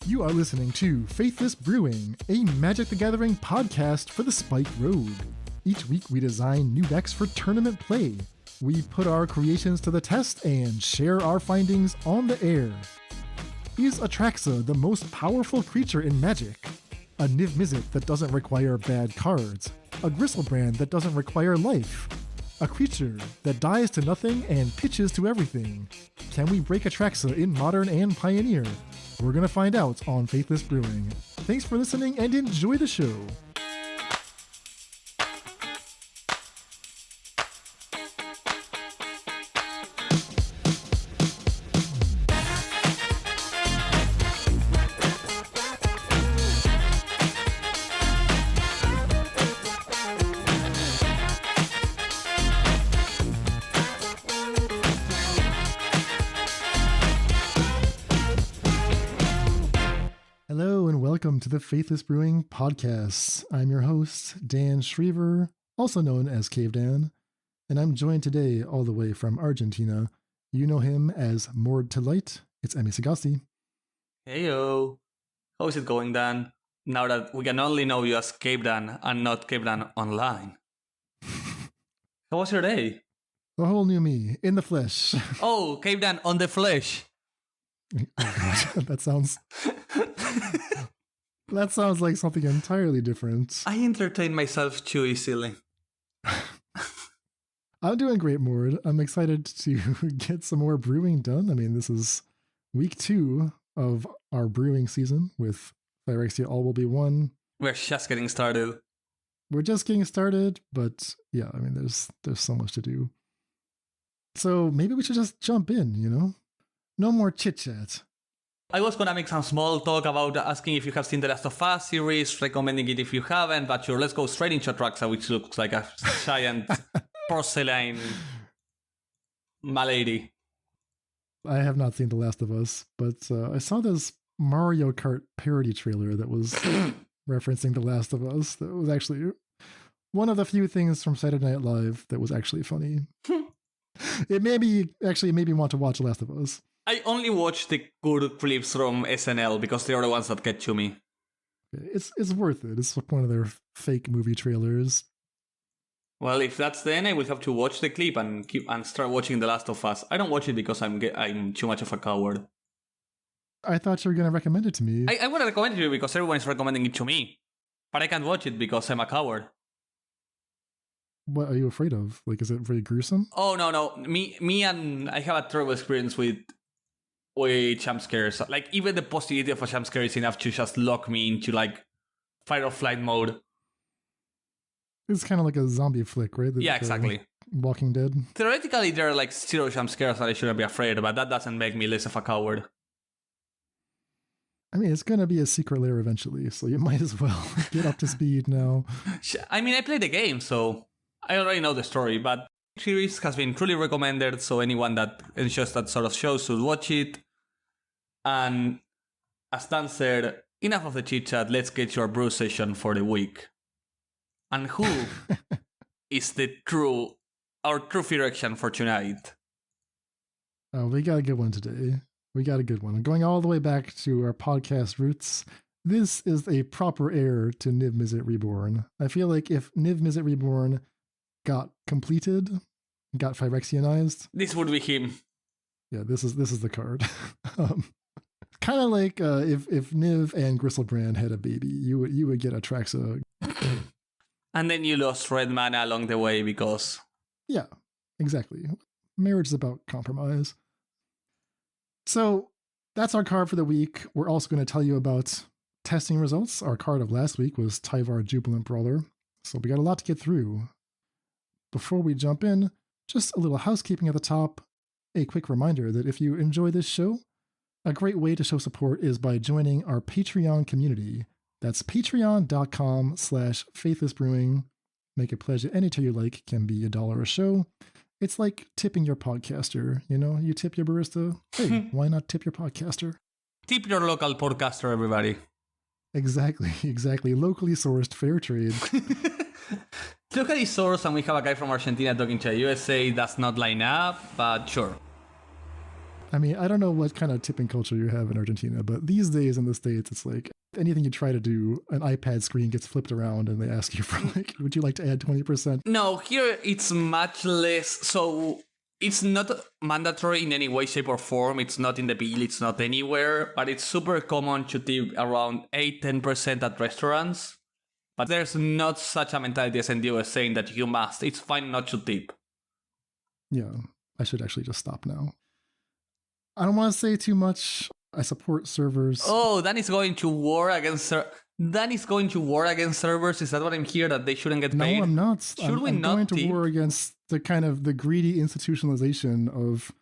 You are listening to Faithless Brewing, a Magic the Gathering podcast for the Spike Rogue. Each week we design new decks for tournament play. We put our creations to the test and share our findings on the air. Is Atraxa the most powerful creature in Magic? A Niv-Mizzet that doesn't require bad cards? A Gristlebrand that doesn't require life? A creature that dies to nothing and pitches to everything? Can we break Atraxa in Modern and Pioneer? We're going to find out on Faithless Brewing. Thanks for listening and enjoy the show. Welcome to the Faithless Brewing podcast. I'm your host, Dan Schriever, also known as Cave Dan, and I'm joined today all the way from Argentina. You know him as Moored to Light. It's Emmy Sagasti. Heyo. How is it going, Dan? Now that we can only know you as Cave Dan and not Cave Dan online. How was your day? A whole new me, in the flesh. Oh, Cave Dan on the flesh. Oh God, that sounds... That sounds like something entirely different. I entertain myself too easily. I'm doing great, Moored. I'm excited to get some more brewing done. I mean, this is week 2 of our brewing season with Phyrexian All Will Be One. We're just getting started. We're just getting started, but yeah, I mean, there's so much to do. So maybe we should just jump in, you know? No more chit-chat. I was going to make some small talk about asking if you have seen the Last of Us series, recommending it if you haven't, but sure, let's go straight into Atraxa, which looks like a giant porcelain malady. I have not seen The Last of Us, but I saw this Mario Kart parody trailer that was referencing The Last of Us. That was actually one of the few things from Saturday Night Live that was actually funny. It made me want to watch The Last of Us. I only watch the good clips from SNL because they are the ones that get to me. It's worth it. It's one of their fake movie trailers. Well, if that's then I will have to watch the clip and start watching The Last of Us. I don't watch it because I'm too much of a coward. I thought you were going to recommend it to me. I would recommend it to you because everyone is recommending it to me. But I can't watch it because I'm a coward. What are you afraid of? Like, is it very gruesome? Oh, no. Me and I have a terrible experience with jump scares. Like, even the possibility of a jump scare is enough to just lock me into, like, fight or flight mode. It's kind of like a zombie flick, right? Yeah, exactly. Walking Dead. Theoretically, there are, like, 0 jump scares that I shouldn't be afraid of, but that doesn't make me less of a coward. I mean, it's going to be a secret lair eventually, so you might as well get up to speed now. I mean, I played the game, so I already know the story, but the series has been truly recommended, so anyone that enjoys that sort of show should watch it. And as Dan said, enough of the chit-chat, let's get to our brew session for the week. And who is our true Phyrexian for tonight? Oh, we got a good one today. We got a good one. Going all the way back to our podcast roots, this is a proper heir to Niv-Mizzet Reborn. I feel like if Niv-Mizzet Reborn got completed, got Phyrexianized, this would be him. Yeah, this is the card. Kind of like if Niv and Gristlebrand had a baby, you would get Atraxa. And then you lost red mana along the way because... Yeah, exactly. Marriage is about compromise. So that's our card for the week. We're also going to tell you about testing results. Our card of last week was Tyvar Jubilant Brawler. So we got a lot to get through. Before we jump in, just a little housekeeping at the top. A quick reminder that if you enjoy this show, a great way to show support is by joining our Patreon community. That's patreon.com/faithlessbrewing. Make a pledge at any tier you like. Can be $1 a show. It's like tipping your podcaster. You know, you tip your barista. Hey, why not tip your podcaster? Tip your local podcaster, everybody. Exactly. Locally sourced fair trade. Locally sourced, and we have a guy from Argentina talking to a USA. That's not line up, but sure. I mean, I don't know what kind of tipping culture you have in Argentina, but these days in the States, it's like anything you try to do, an iPad screen gets flipped around and they ask you for like, would you like to add 20%? No, here it's much less. So it's not mandatory in any way, shape, or form. It's not in the bill, it's not anywhere, but it's super common to tip around 8-10% at restaurants. But there's not such a mentality as in the US saying that you must. It's fine not to tip. Yeah, I should actually just stop now. I don't want to say too much. I support servers. Oh, Danny's going to war against Danny's going to war against servers. Is that what I'm hearing? That they shouldn't get paid? No, I'm not. Should we I'm not going tip? to war against the kind of the greedy institutionalization of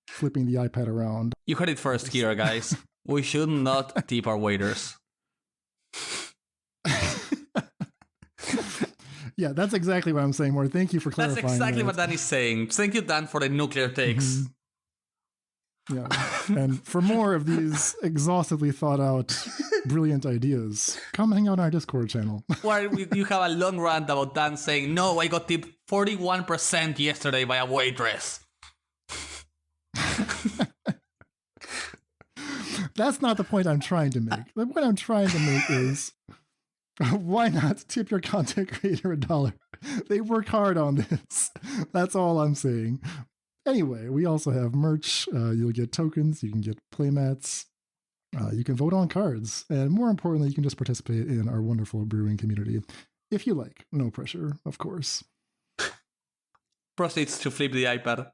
flipping the iPad around. You heard it first here, guys. We should not tip our waiters. Yeah, that's exactly what I'm saying, More. Thank you for clarifying. That's exactly that. what Dan is saying. Thank you, Dan, for the nuclear takes. Yeah, and for more of these exhaustively thought out, brilliant ideas, come hang out on our Discord channel. Where you have a long rant about Dan saying, no, I got tipped 41% yesterday by a waitress. That's not the point I'm trying to make. The point I'm trying to make is, why not tip your content creator $1? They work hard on this. That's all I'm saying. Anyway, we also have merch. You'll get tokens. You can get playmats. You can vote on cards. And more importantly, you can just participate in our wonderful brewing community. If you like. No pressure, of course. Proceeds to flip the iPad.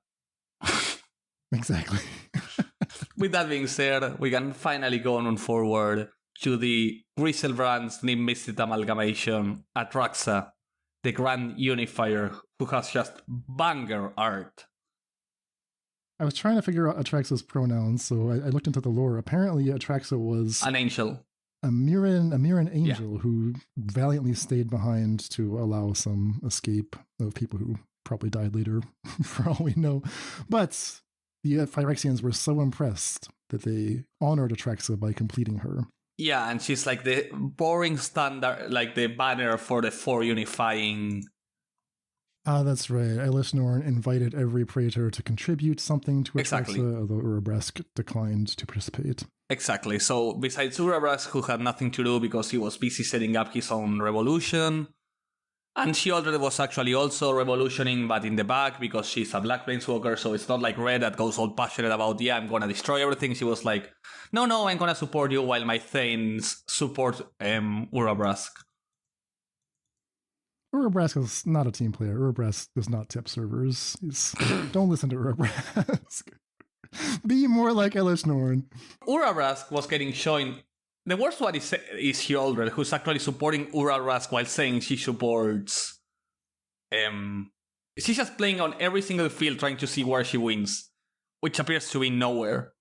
Exactly. With that being said, we can finally go on forward to the Grisel Brand's Niv-Mizzet amalgamation, Atraxa, the Grand Unifier, who has just banger art. I was trying to figure out Atraxa's pronouns, so I looked into the lore. Apparently, Atraxa was an angel. A Miran angel who valiantly stayed behind to allow some escape of people who probably died later, for all we know. But the Phyrexians were so impressed that they honored Atraxa by completing her. Yeah, and she's like the boring standard, like the banner for the 4 unifying. Ah, that's right. Eilishnorn invited every Praetor to contribute something to Atraxa, although Urabrask declined to participate. Exactly. So besides Urabrask, who had nothing to do because he was busy setting up his own revolution, and she already was actually also revolutioning, but in the back because she's a Black Planeswalker, so it's not like Red that goes all passionate about, yeah, I'm gonna destroy everything. She was like, no, I'm gonna support you while my Thanes support Urabrask. Urabrask is not a team player. Urabrask does not tip servers. Don't listen to Urabrask. Be more like Eilishnorn. Urabrask was getting shown. The worst one is Hyoldred, who's actually supporting Urabrask while saying she supports. She's just playing on every single field trying to see where she wins, which appears to be nowhere.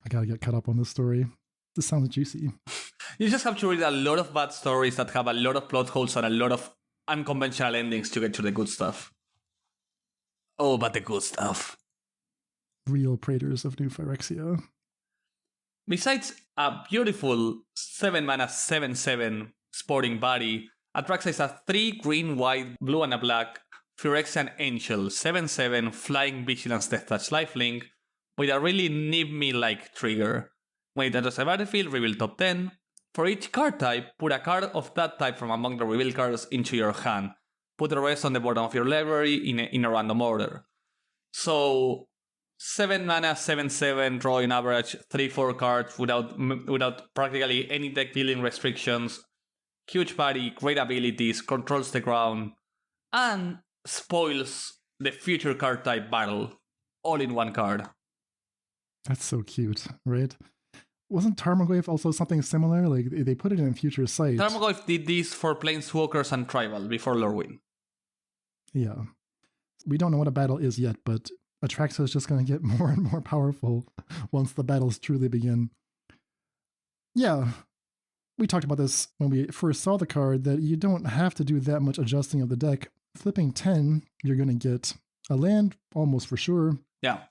I gotta get caught up on this story. This sounds juicy. You just have to read a lot of bad stories that have a lot of plot holes and a lot of unconventional endings to get to the good stuff. Oh, but the good stuff. Real Praetors of New Phyrexia. Besides a beautiful 7-mana 7/7 sporting body, Atraxa is a 3 green, white, blue, and a black Phyrexian Angel 7/7 flying vigilance death touch lifelink with a really Niv-Me-like trigger. When it enters a battlefield, reveal top 10. For each card type, put a card of that type from among the revealed cards into your hand. Put the rest on the bottom of your library in a random order. So 7 mana, 7/7, drawing average 3-4 cards without practically any deck building restrictions. Huge body, great abilities, controls the ground, and spoils the future card type battle all in one card. That's so cute, right? Wasn't Tarmogoyf also something similar? Like, they put it in Future Sight. Tarmogoyf did this for Planeswalkers and Tribal before Lorwyn. Yeah. We don't know what a battle is yet, but Atraxa is just going to get more and more powerful once the battles truly begin. Yeah. We talked about this when we first saw the card, that you don't have to do that much adjusting of the deck. Flipping 10, you're going to get a land, almost for sure. Yeah.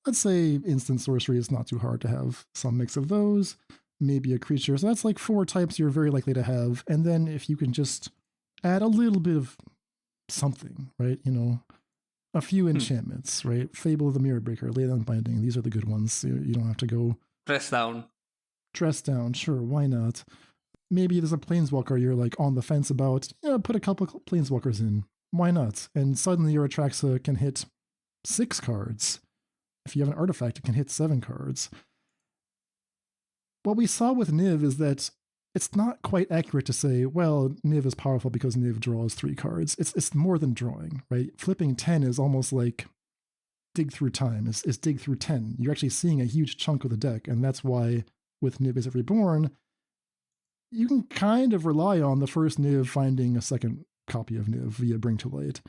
Let's say instant sorcery is not too hard to have some mix of those, maybe a creature. So that's like 4 types you're very likely to have. And then if you can just add a little bit of something, right? You know, a few enchantments, right? Fable of the Mirror Breaker, Lay Down Binding. These are the good ones. You don't have to go... Dress down. Dress down, sure, why not? Maybe there's a Planeswalker you're like on the fence about. Yeah, put a couple Planeswalkers in. Why not? And suddenly your Atraxa can hit 6 cards. If you have an artifact, it can hit 7 cards. What we saw with Niv is that it's not quite accurate to say, well, Niv is powerful because Niv draws 3 cards. It's more than drawing, right? Flipping 10 is almost like dig through time, is dig through 10. You're actually seeing a huge chunk of the deck, and that's why with Niv-Mizzet Reborn, you can kind of rely on the first Niv finding a second copy of Niv via Bring to Light.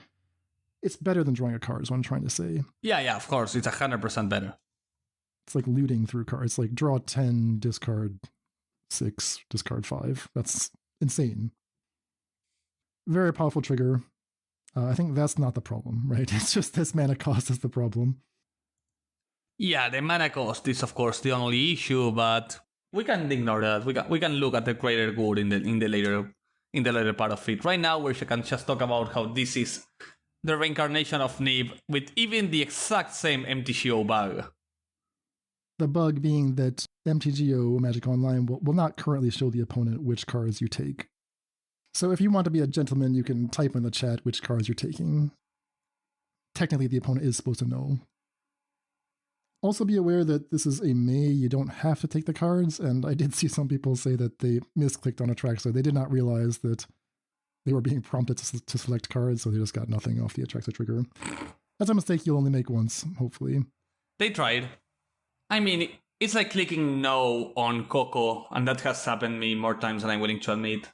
It's better than drawing a card, is what I'm trying to say. Yeah, of course. It's 100% better. It's like looting through cards. It's like draw 10, discard 6, discard 5. That's insane. Very powerful trigger. I think that's not the problem, right? It's just this mana cost is the problem. Yeah, the mana cost is of course the only issue, but we can ignore that. We can look at the greater good in the later part of it. Right now we can just talk about how this is the reincarnation of Niv with even the exact same MTGO bug. The bug being that MTGO Magic Online will not currently show the opponent which cards you take. So if you want to be a gentleman, you can type in the chat which cards you're taking. Technically, the opponent is supposed to know. Also be aware that this is a May, you don't have to take the cards, and I did see some people say that they misclicked on Atraxa. They did not realize that they were being prompted to select cards, so they just got nothing off the Atraxa trigger. That's a mistake you'll only make once, hopefully. They tried. I mean, it's like clicking no on Coco, and that has happened to me more times than I'm willing to admit.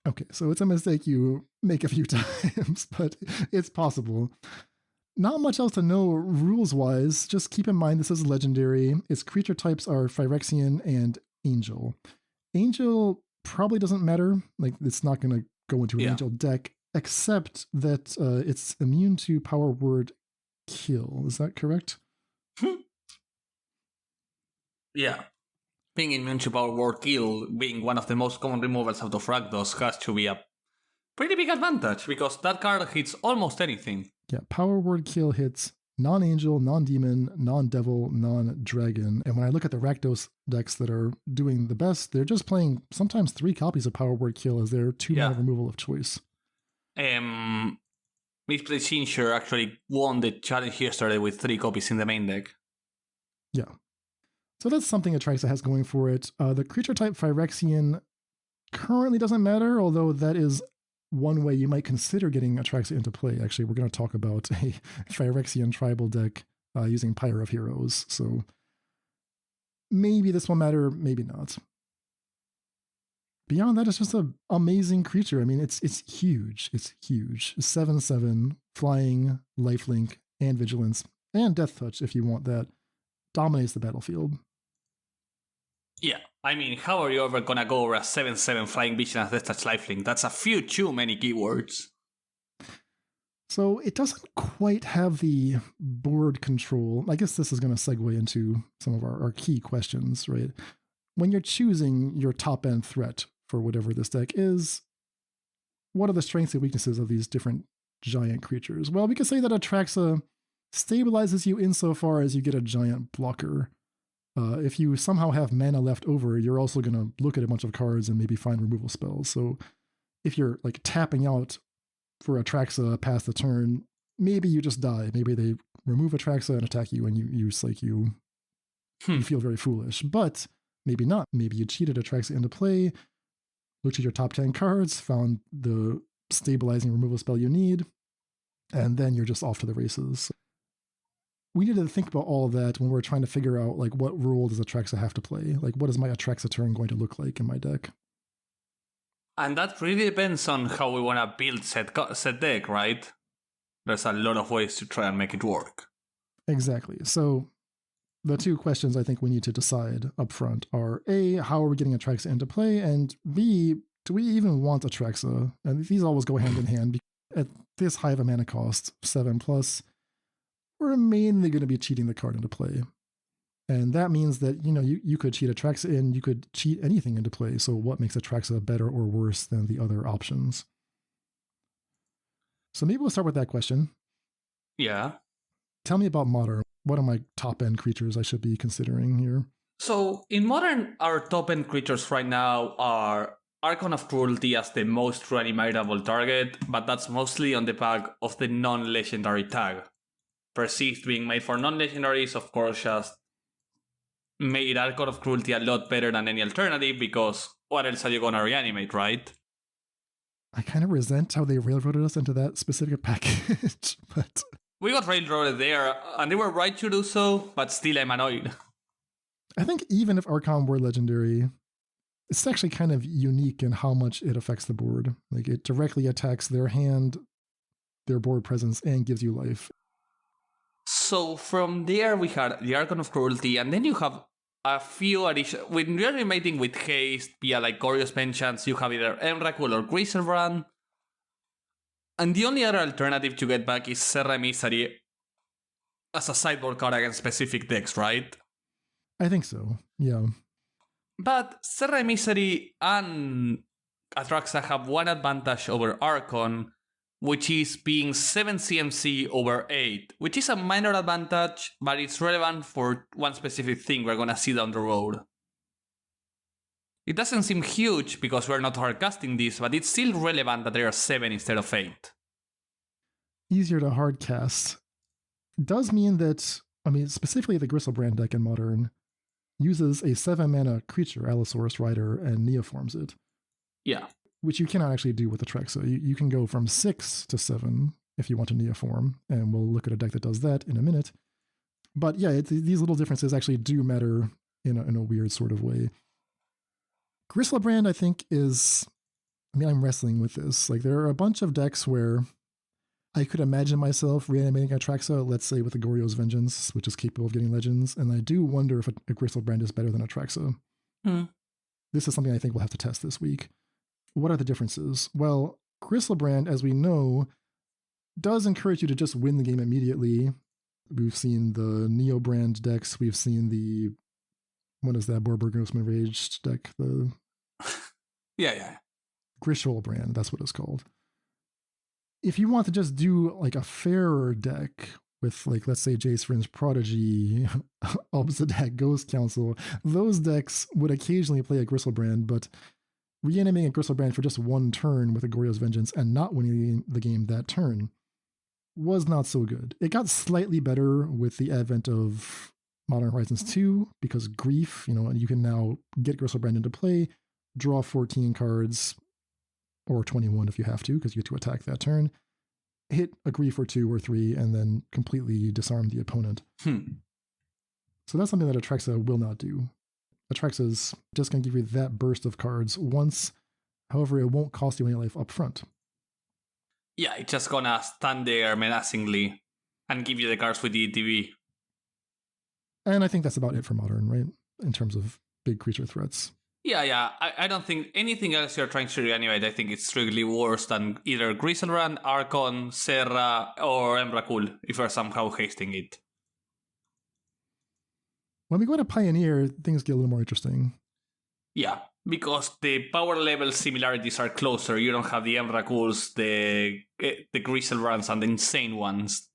Okay, so it's a mistake you make a few times, but it's possible. Not much else to know rules-wise. Just keep in mind this is legendary. Its creature types are Phyrexian and Angel. Angel probably doesn't matter. Like, it's not going to go into an Angel deck, except that it's immune to Power Word Kill. Is that correct? Yeah. Being immune to Power Word Kill, being one of the most common removals out of Rakdos, has to be a pretty big advantage, because that card hits almost anything. Yeah, Power Word Kill hits non-angel, non-demon, non-devil, non-dragon. And when I look at the Rakdos decks that are doing the best, they're just playing sometimes 3 copies of Power Word Kill as their 2-mana removal of choice. Misplaced Sincher actually won the challenge yesterday with 3 copies in the main deck. Yeah. So that's something Atraxa has going for it. The creature type Phyrexian currently doesn't matter, although that is one way you might consider getting Atraxa into play. Actually, we're going to talk about a Phyrexian tribal deck using Pyre of Heroes. So maybe this will matter, maybe not. Beyond that, it's just an amazing creature. I mean, it's huge. It's huge. 7/7, flying, lifelink, and vigilance, and death touch if you want that. Dominates the battlefield. Yeah, I mean, how are you ever gonna go over a 7/7 flying vigilance death touch lifelink? That's a few too many keywords. So it doesn't quite have the board control. I guess this is going to segue into some of our key questions, right? When you're choosing your top-end threat for whatever this deck is, what are the strengths and weaknesses of these different giant creatures? Well, we could say that Atraxa stabilizes you insofar as you get a giant blocker. If you somehow have mana left over, you're also going to look at a bunch of cards and maybe find removal spells. So if you're like tapping out for Atraxa past the turn, maybe you just die. Maybe they remove Atraxa and attack you, and you feel very foolish. But maybe not. Maybe you cheated Atraxa into play, looked at your top 10 cards, found the stabilizing removal spell you need, and then you're just off to the races. We need to think about all of that when we're trying to figure out, like, what role does Atraxa have to play? Like, what is my Atraxa turn going to look like in my deck? And that really depends on how we want to build set deck, right? There's a lot of ways to try and make it work. Exactly. So the 2 questions I think we need to decide up front are A, how are we getting Atraxa into play? And B, do we even want Atraxa? And these always go hand in hand. At this high of a mana cost, 7+, we're mainly going to be cheating the card into play. And that means that, you could cheat Atraxa in, you could cheat anything into play. So what makes Atraxa better or worse than the other options? So maybe we'll start with that question. Yeah. Tell me about Modern. What are my top-end creatures I should be considering here? So in Modern, our top-end creatures right now are Archon of Cruelty as the most reanimatable target, but that's mostly on the back of the non-legendary tag. Perceived being made for non-legendaries, of course, just made Archon of Cruelty a lot better than any alternative, because what else are you gonna reanimate, right? I kind of resent how they railroaded us into that specific package, but... We got railroaded there, and they were right to do so, but still I'm annoyed. I think even if Archon were legendary, it's actually kind of unique in how much it affects the board. Like, it directly attacks their hand, their board presence, and gives you life. So from there we had the Archon of Cruelty, and then you have a few additional... When you're animating with haste via like Goryo's Vengeance, you have either Emrakul or Griselbrand. And the only other alternative to get back is Serra Misery as a sideboard card against specific decks, right? I think so, yeah. But Serra Misery and Atraxa have one advantage over Archon, which is being 7 CMC over 8, which is a minor advantage, but it's relevant for one specific thing we're gonna see down the road. It doesn't seem huge because we're not hardcasting this, but it's still relevant that there are 7 instead of 8. Easier to hardcast does mean that, I mean, specifically the Griselbrand deck in Modern uses a 7-mana creature, Allosaurus Rider, and Neoforms it. Yeah. Which you cannot actually do with Atraxa. You can go from 6 to 7 if you want to Neoform, and we'll look at a deck that does that in a minute. But yeah, these little differences actually do matter in a weird sort of way. Griselbrand, I think, is... I mean, I'm wrestling with this. Like, there are a bunch of decks where I could imagine myself reanimating Atraxa, let's say with a Goryo's Vengeance, which is capable of getting legends, and I do wonder if a Griselbrand is better than Atraxa. This is something I think we'll have to test this week. What are the differences? Well, Griselbrand, as we know, does encourage you to just win the game immediately. We've seen the Neobrand decks, we've seen the... What is that? Borbergosman Rage deck? The Yeah. Griselbrand, that's what it's called. If you want to just do like a fairer deck with, like, let's say Jace Vryn's Prodigy, Obsidian Ghost Council, those decks would occasionally play a Griselbrand, but reanimating a Griselbrand for just one turn with a Goryo's Vengeance and not winning the game that turn was not so good. It got slightly better with the advent of Modern Horizons 2, because Grief, you can now get Griselbrand into play, draw 14 cards, or 21 if you have to, because you get to attack that turn, hit a Grief or 2 or 3, and then completely disarm the opponent. So that's something that Atraxa will not do. Atraxa's just going to give you that burst of cards once, however, it won't cost you any life up front. Yeah, it's just gonna stand there menacingly and give you the cards with the ETB. And I think that's about it for Modern, right? In terms of big creature threats. Yeah. I don't think anything else you're trying to reanimate, I think it's strictly worse than either Griselbrand, Archon, Serra, or Emrakul, if you're somehow hasting it. When we go to Pioneer, things get a little more interesting. Yeah, because the power level similarities are closer. You don't have the Emrakuls, the Griselbrands, and the insane ones.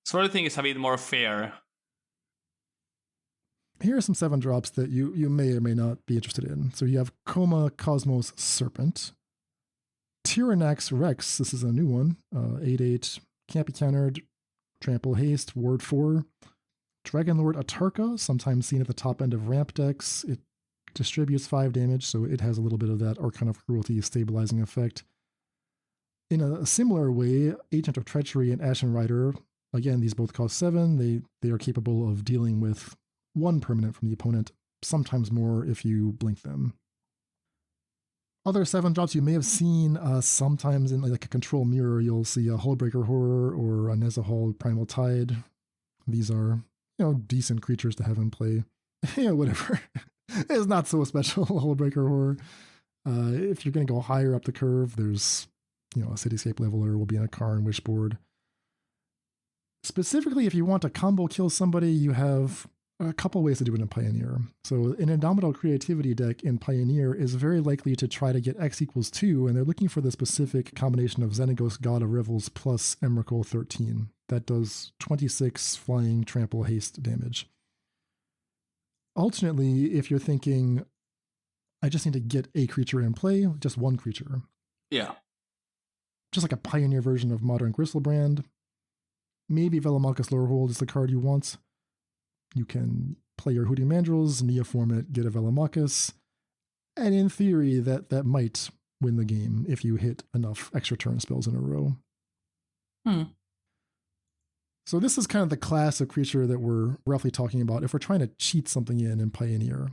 So everything is a bit more fair. Here are some 7-drops that you may or may not be interested in. So you have Coma Cosmos Serpent. Tyrannax Rex, this is a new one. 8/8, can't be countered. Trample Haste, Ward 4. Dragonlord Atraxa, sometimes seen at the top end of ramp decks. It distributes 5 damage, so it has a little bit of that Archon of Cruelty stabilizing effect. In a similar way, Agent of Treachery and Ashen Rider, again, these both cost 7. They are capable of dealing with 1 permanent from the opponent, sometimes more if you blink them. Other 7-drops you may have seen sometimes in like a Control Mirror, you'll see a Hullbreaker Horror or a Nezahal Primal Tide. These are, decent creatures to have in play. Whatever. It's not so special, Hullbreaker Horror. If you're going to go higher up the curve, there's, a Cityscape Leveler will be in a Karn Wishboard. Specifically, if you want to combo kill somebody, you have a couple ways to do it in Pioneer. So an Indomitable Creativity deck in Pioneer is very likely to try to get X equals 2, and they're looking for the specific combination of Xenagos, God of Revels, plus Emrakul 13. That does 26 flying, trample, haste damage. Alternately, if you're thinking, I just need to get a creature in play, just one creature. Yeah. Just like a Pioneer version of Modern Gristlebrand. Maybe Velomachus Lorehold is the card you want. You can play your Hooting Mandrills, Neoform it, get a Velomachus, and in theory, that might win the game if you hit enough extra turn spells in a row. So this is kind of the class of creature that we're roughly talking about if we're trying to cheat something in Pioneer.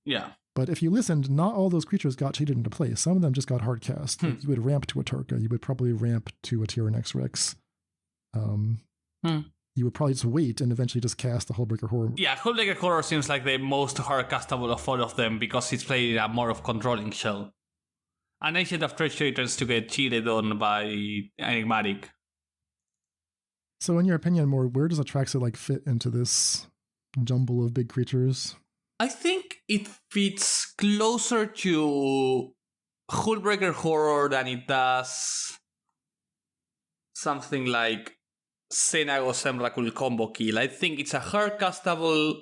Yeah. But if you listened, not all those creatures got cheated into play. Some of them just got hard cast. Like you would ramp to a Tarka. You would probably ramp to a Tyrannex Rex. You would probably just wait and eventually just cast the Hullbreaker Horror. Yeah, Hullbreaker Horror seems like the most hard castable of all of them because it's played in a more of controlling shell. An Agent of Treachery tends to get cheated on by Enigmatic. So in your opinion, where does Atraxa fit into this jumble of big creatures? I think it fits closer to Hullbreaker Horror than it does something like Xenagos Emrakul combo kill. I think it's a hard castable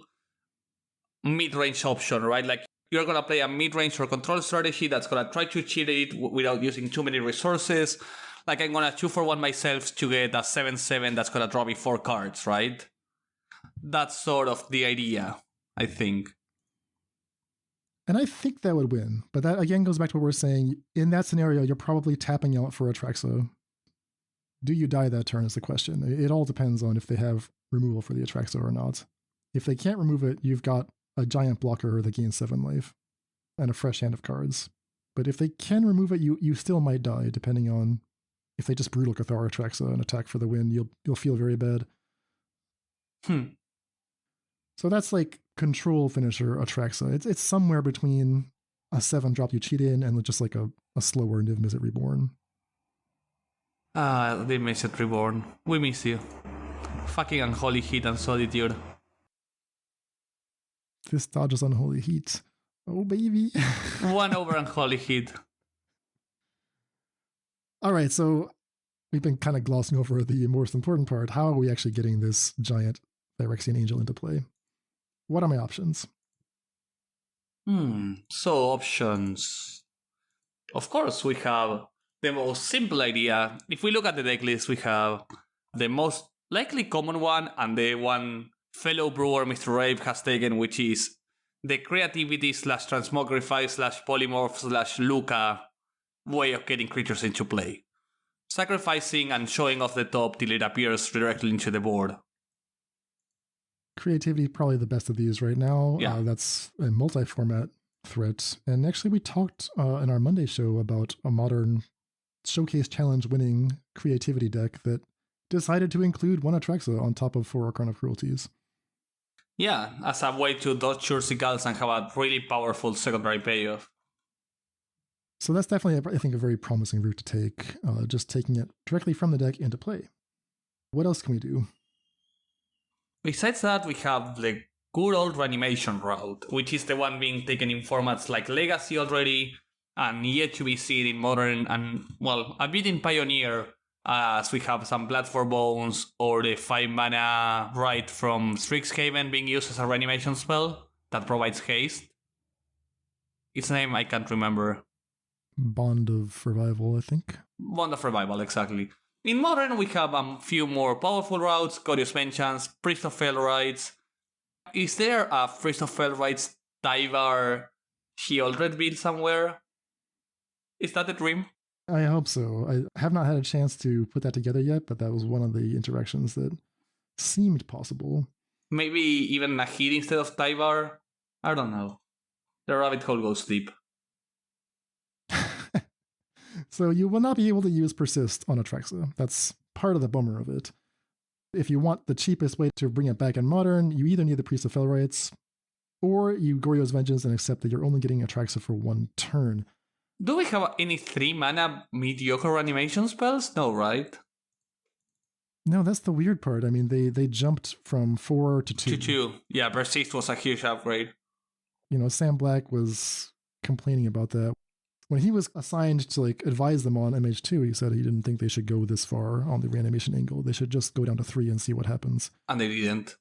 mid-range option, right? Like you're gonna play a mid-range or control strategy that's gonna try to cheat it without using too many resources. Like I'm gonna 2-for-1 myself to get a 7/7 that's gonna draw me 4 cards, right? That's sort of the idea, I think. And I think that would win. But that again goes back to what we're saying. In that scenario, you're probably tapping out for Atraxa. Do you die that turn is the question. It all depends on if they have removal for the Atraxa or not. If they can't remove it, you've got a giant blocker that gains 7 life and a fresh hand of cards. But if they can remove it, you still might die, depending on if they just Brutal Cathar Atraxa and attack for the win. You'll feel very bad. So that's like control finisher Atraxa. It's somewhere between a 7-drop you cheat in and just like a slower Niv-Mizzet Reborn. Niv-Mizzet Reborn. We miss you. Fucking Unholy Heat and Solitude. This dodges Unholy Heat. Oh, baby. 1 over Unholy Heat. All right, so we've been kind of glossing over the most important part. How are we actually getting this giant Phyrexian Angel into play? What are my options? So options. Of course, we have the most simple idea. If we look at the deck list, we have the most likely common one and the one fellow brewer Mr. Rape has taken, which is the creativity / transmogrify / polymorph / Luca way of getting creatures into play. Sacrificing and showing off the top till it appears directly into the board. Creativity, probably the best of these right now. Yeah. That's a multi-format threat. And actually, we talked in our Monday show about a modern Showcase Challenge winning creativity deck that decided to include 1 Atraxa on top of 4 Arcana of Cruelties. Yeah, as a way to dodge Ursicals and have a really powerful secondary payoff. So that's definitely, I think, a very promising route to take, just taking it directly from the deck into play. What else can we do? Besides that, we have the good old Reanimation route, which is the one being taken in formats like Legacy already, and yet to be seen in Modern, and, well, a bit in Pioneer, as we have some Blood for Bones, or the 5-mana Rite from Strixhaven being used as a Reanimation spell that provides haste. Its name I can't remember. Bond of Revival, I think. Bond of Revival, exactly. In Modern, we have a few more powerful routes, Goryo's Vengeance, Priest of Felrites. Is there a Priest of Felrites Tyvar Shieldred build somewhere? Is that a dream? I hope so. I have not had a chance to put that together yet, but that was one of the interactions that seemed possible. Maybe even a hit instead of Tyvar? I don't know. The rabbit hole goes deep. So you will not be able to use Persist on Atraxa. That's part of the bummer of it. If you want the cheapest way to bring it back in Modern, you either need the Priest of Felrites, or you Goryo's Vengeance and accept that you're only getting Atraxa for 1 turn. Do we have any 3-mana mediocre Reanimation spells? No, right? No, that's the weird part. I mean, they jumped from 4 to 2. 2-2. Yeah, Persist was a huge upgrade. Sam Black was complaining about that. When he was assigned to advise them on MH2, he said he didn't think they should go this far on the reanimation angle. They should just go down to 3 and see what happens. And they didn't.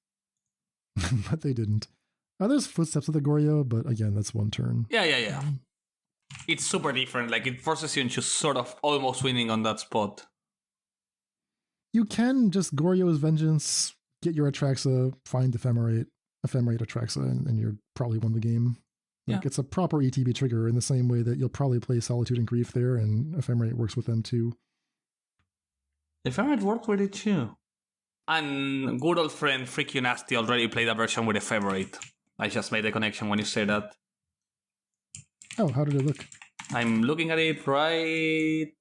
But they didn't. There's footsteps of the Goryo, but again, that's one turn. Yeah. It's super different. It forces you into sort of almost winning on that spot. You can just Goryo's Vengeance, get your Atraxa, find Ephemerate Atraxa, and you're probably won the game. It's a proper ETB trigger in the same way that you'll probably play Solitude and Grief there, and Ephemerate works with them too. Ephemerate worked with it too. And good old friend Freaky Nasty already played a version with Ephemerate. I just made the connection when you said that. Oh, how did it look? I'm looking at it right.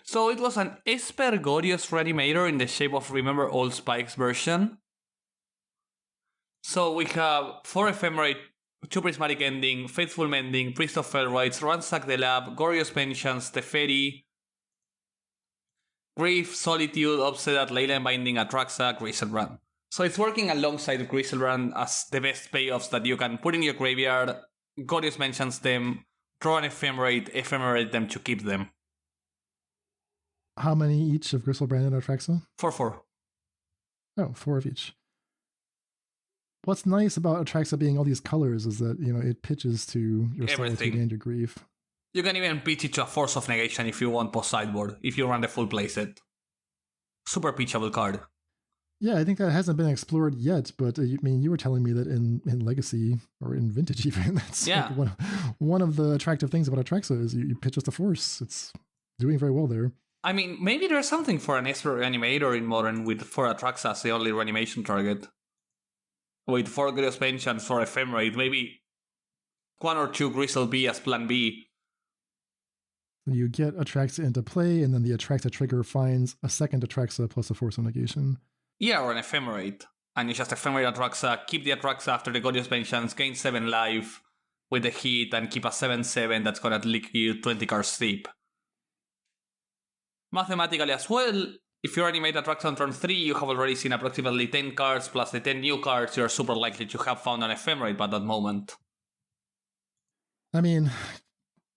So it was an Esper Goryo's Reanimator in the shape of Remember Old Spikes version. So we have 4 Ephemerate, 2 Prismatic Ending, Faithful Mending, Priest of Fellrights, Ransack the Lab, Goryo's Penchants, Teferi, Grief, Solitude, Obsedat, Leyline Binding, Atraxa, Griselbrand. So it's working alongside Griselbrand as the best payoffs that you can put in your graveyard. Goryo's mentions them, draw an Ephemerate them to keep them. How many each of Griselbrand and Atraxa? 4-4. Oh, 4 of each. What's nice about Atraxa being all these colors is that, it pitches to your Solitude and your Grief. You can even pitch it to a Force of Negation if you want post-sideboard, if you run the full playset. Super pitchable card. Yeah, I think that hasn't been explored yet, but you were telling me that in Legacy, or in Vintage even, that's one of the attractive things about Atraxa is you pitch us the Force. It's doing very well there. I mean, maybe there's something for an Esper Reanimator in Modern for Atraxa as the only reanimation target. With 4 Goryo's Penchants for Ephemerate, maybe 1 or 2 Grisel B as plan B. You get Atraxa into play, and then the Atraxa trigger finds a second Atraxa plus a Force of Negation. Yeah, or an Ephemerate. And you just Ephemerate Atraxa, keep the Atraxa after the Goryo's Penchants, gain 7 life with the hit, and keep a 7/7 that's gonna lick you 20 cards deep. Mathematically as well, if you Reanimate Atraxa on turn 3, you have already seen approximately 10 cards, plus the 10 new cards, you're super likely to have found an Ephemerate by that moment. I mean,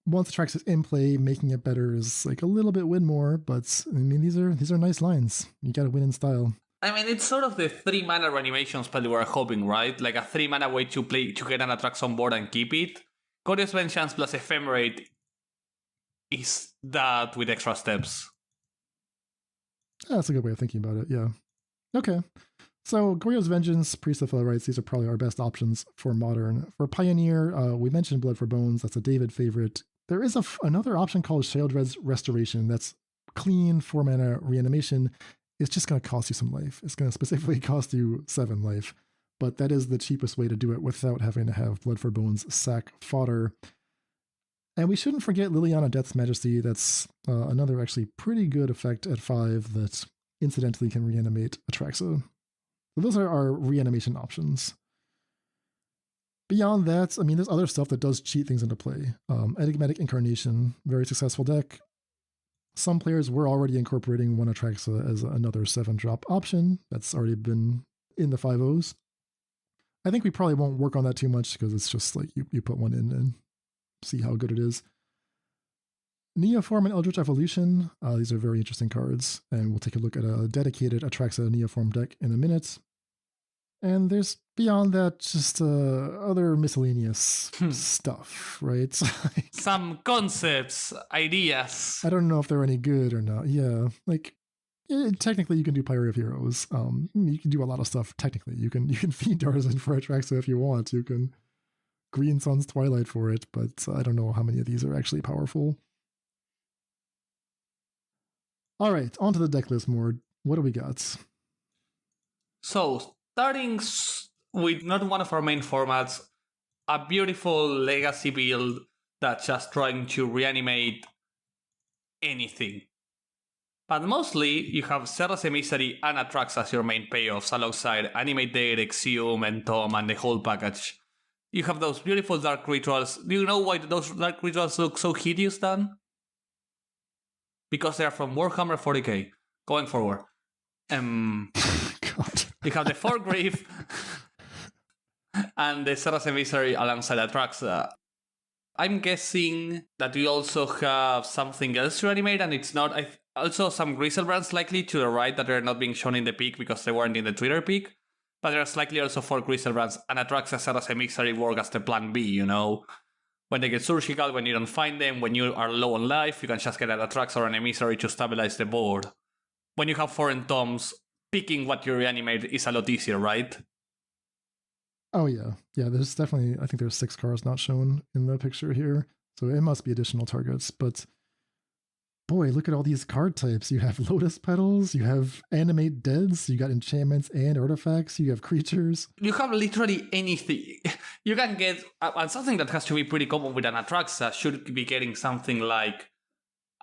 once Atraxa is in play, making it better is a little bit win more, but these are nice lines. You gotta win in style. I mean, it's sort of the 3 mana reanimation spell you were hoping, right? Like a 3 mana way to get an Atraxa on board and keep it. Goryo's Vengeance plus Ephemerate is that with extra steps. That's a good way of thinking about it, yeah. Okay. So Goryo's Vengeance, Priest of Fellrights, these are probably our best options for Modern. For Pioneer, we mentioned Blood for Bones. That's a David favorite. There is another option called Sheoldred's Restoration. That's clean 4 mana reanimation. It's just going to cost you some life. It's going to specifically cost you 7 life. But that is the cheapest way to do it without having to have Blood for Bones sack fodder. And we shouldn't forget Liliana Death's Majesty. That's another actually pretty good effect at 5 that incidentally can reanimate Atraxa. So those are our reanimation options. Beyond that, there's other stuff that does cheat things into play. Enigmatic Incarnation, very successful deck. Some players were already incorporating 1 Atraxa as another 7-drop option. That's already been in the 5-0s. I think we probably won't work on that too much because it's just you put 1 in and see how good it is. Neoform and Eldritch Evolution, these are very interesting cards, and we'll take a look at a dedicated Atraxa Neoform deck in a minute. And there's beyond that just other miscellaneous stuff, right? Some concepts, ideas. I don't know if they're any good or not. Yeah, technically you can do Pyre of Heroes. You can do a lot of stuff. Technically, you can feed Darzen for Atraxa if you want. You can Green Sun's Twilight for it, but I don't know how many of these are actually powerful. All right, on to the deck list, Mord. What do we got? So, starting with not one of our main formats, a beautiful legacy build that's just trying to reanimate anything. But mostly, you have Serra's Emissary and Atraxa as your main payoffs, alongside Animate Dead, Exhume, and Tom, and the whole package. You have those beautiful Dark Rituals. Do you know why those Dark Rituals look so hideous, Dan? Because they are from Warhammer 40k. Going forward. God. You have the 4 Grief and the Serras Emissary alongside Atraxa. I'm guessing that we also have something else to animate, and it's not... also some Griselbrands likely to the right that are not being shown in the peak because they weren't in the Twitter peak. But there's likely also 4 Griselbrands, and Atraxa Serras Emissary work as the plan B, you know? When they get surgical, when you don't find them, when you are low on life, you can just get an Atraxa or an Emissary to stabilize the board. When you have foreign tomes, picking what you reanimate is a lot easier, right? Oh, yeah. Yeah, there's definitely, I think there's 6 cards not shown in the picture here. So it must be additional targets. But boy, look at all these card types. You have Lotus Petals, you have Animate Deads, you got enchantments and artifacts, you have creatures. You have literally anything. You can get, and something that has to be pretty common with an Atraxa should be getting something like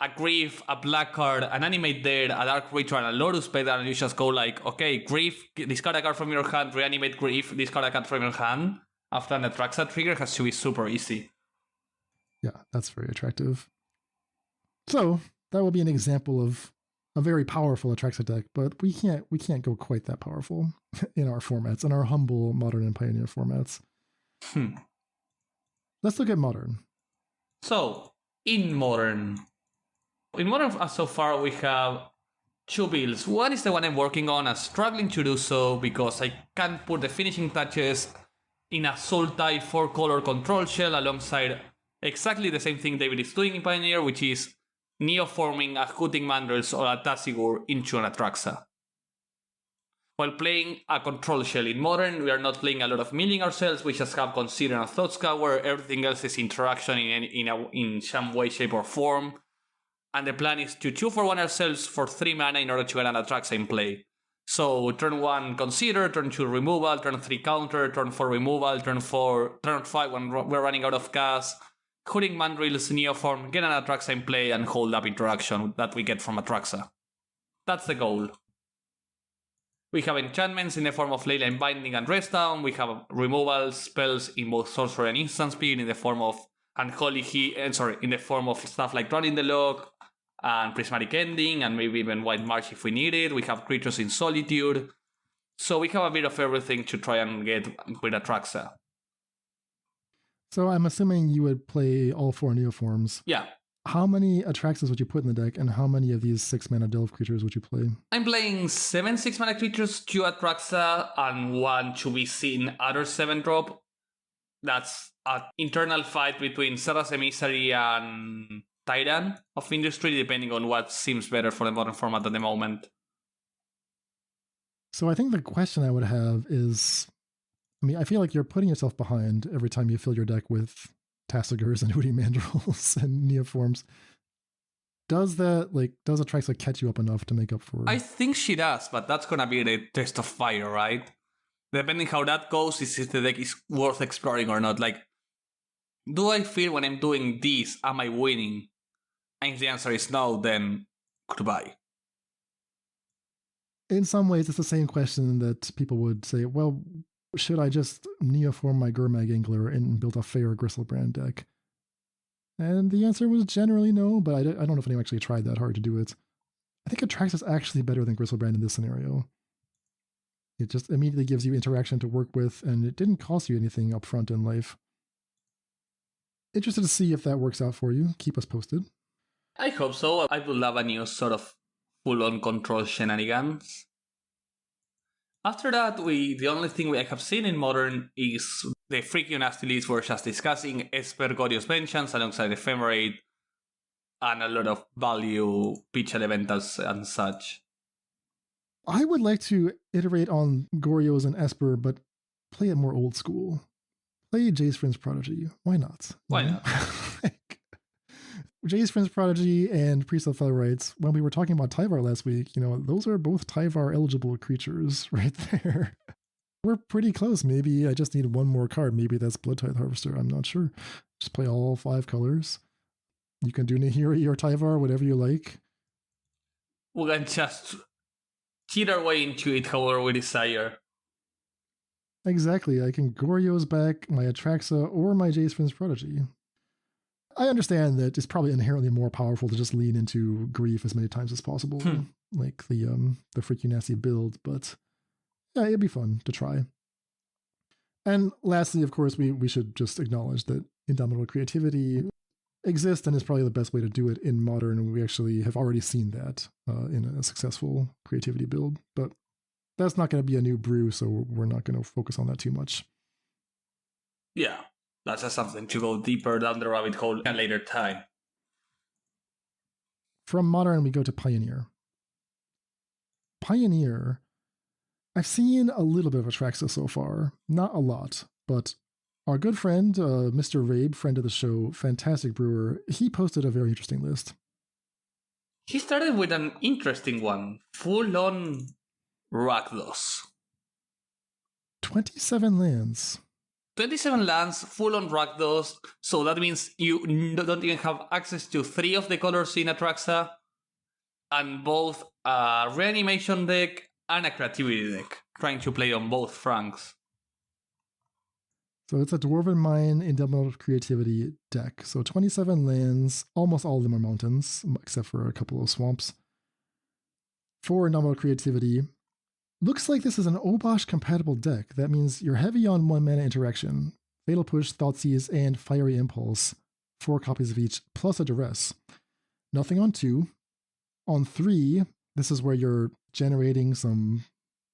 a Grief, a black card, an Animate Dead, a Dark Creature, and a Lotus Petal, and you just go like, okay, Grief, discard a card from your hand, reanimate Grief, discard a card from your hand. After an Atraxa trigger has to be super easy. Yeah, that's very attractive. So that will be an example of a very powerful Atraxa deck, but we can't go quite that powerful in our formats, in our humble Modern and Pioneer formats. Let's look at Modern. So, in Modern, so far, we have 2 builds. One is the one I'm working on. I'm struggling to do so because I can't put the finishing touches in a Sultai 4-color control shell alongside exactly the same thing David is doing in Pioneer, which is neoforming a Hooting Mandrills or a Tasigur into an Atraxa. While playing a control shell in Modern, we are not playing a lot of milling ourselves. We just have Consider and Thoughtscour. Everything else is interaction in some way, shape, or form. And the plan is to 2-for-1 ourselves for 3 mana in order to get an Atraxa in play. So turn 1 Consider, turn 2 Removal, turn 3 Counter, turn 4 Removal, turn 5 when we're running out of cast, Hooting Mandrills, Neoform, get an Atraxa in play, and hold up interaction that we get from Atraxa. That's the goal. We have enchantments in the form of Leyline Binding and Rest Down. We have removal spells in both Sorcery and Instant Speed in the form of Unholy in the form of stuff like Running the Log and Prismatic Ending, and maybe even White March if we need it. We have creatures in Solitude. So we have a bit of everything to try and get with Atraxa. So I'm assuming you would play all 4 Neoforms. Yeah. How many Atraxas would you put in the deck, and how many of these 6-mana Delve creatures would you play? I'm playing 7 6-mana creatures, 2 Atraxa, and 1 to be seen other 7-drop. That's an internal fight between Serras Emissary and Titan of Industry, depending on what seems better for the Modern format at the moment. So I think the question I would have is, I feel like you're putting yourself behind every time you fill your deck with Tassigurs and Hooting Mandrills and Neoforms. Does Atraxa catch you up enough to make up for it? I think she does, but that's gonna be the test of fire, right? Depending how that goes, is if the deck is worth exploring or not. Like, do I feel when I'm doing this, am I winning? And if the answer is no, then goodbye. In some ways, it's the same question that people would say, well, should I just Neoform my Gurmag Angler and build a fair Gristlebrand deck? And the answer was generally no, but I don't know if anyone actually tried that hard to do it. I think Atraxa is actually better than Gristlebrand in this scenario. It just immediately gives you interaction to work with, and it didn't cost you anything up front in life. Interested to see if that works out for you. Keep us posted. I hope so. I would love a new sort of full-on control shenanigans. After that, the only thing I have seen in Modern is the freaking nasty list we're just discussing, Esper, Goryo's Vengeance, alongside Ephemerate, and a lot of value pitch elementals and such. I would like to iterate on Goryo's and Esper, but play it more old school. Play Jay's Friend's Prodigy. Why not? Why not? Jay's Friend's Prodigy and Priest of Felrites, when we were talking about Tyvar last week, those are both Tyvar eligible creatures right there. We're pretty close. Maybe I just need one more card. Maybe that's Bloodtithe Harvester. I'm not sure. Just play all 5 colors. You can do Nahiri or Tyvar, whatever you like. We can just cheat our way into it however we desire. Exactly. I can Goryo's back, my Atraxa, or my Jay's Friend's Prodigy. I understand that it's probably inherently more powerful to just lean into Grief as many times as possible. like the freaky nasty build, but yeah, it'd be fun to try. And lastly, of course, we should just acknowledge that Indomitable Creativity exists and is probably the best way to do it in Modern, and we actually have already seen that in a successful creativity build. But that's not going to be a new brew, so we're not going to focus on that too much. Yeah, that's just something to go deeper down the rabbit hole at a later time. From Modern, we go to Pioneer. Pioneer, I've seen a little bit of Atraxa so far, not a lot, but our good friend, Mr. Rabe, friend of the show, fantastic brewer, he posted a very interesting list. He started with an interesting one, full-on Rakdos. 27 lands. 27 lands, full-on Rakdos, so that means you don't even have access to 3 of the colors in Atraxa, and both a reanimation deck and a creativity deck, trying to play on both fronts. So it's a Dwarven Mine Indomitable Creativity deck. So 27 lands, almost all of them are mountains, except for a couple of swamps. 4 Indomitable Creativity. Looks like this is an Obosh compatible deck. That means you're heavy on 1 mana interaction, Fatal Push, Thoughtseize, and Fiery Impulse. 4 copies of each, plus a Duress. Nothing on 2. On 3, this is where you're generating some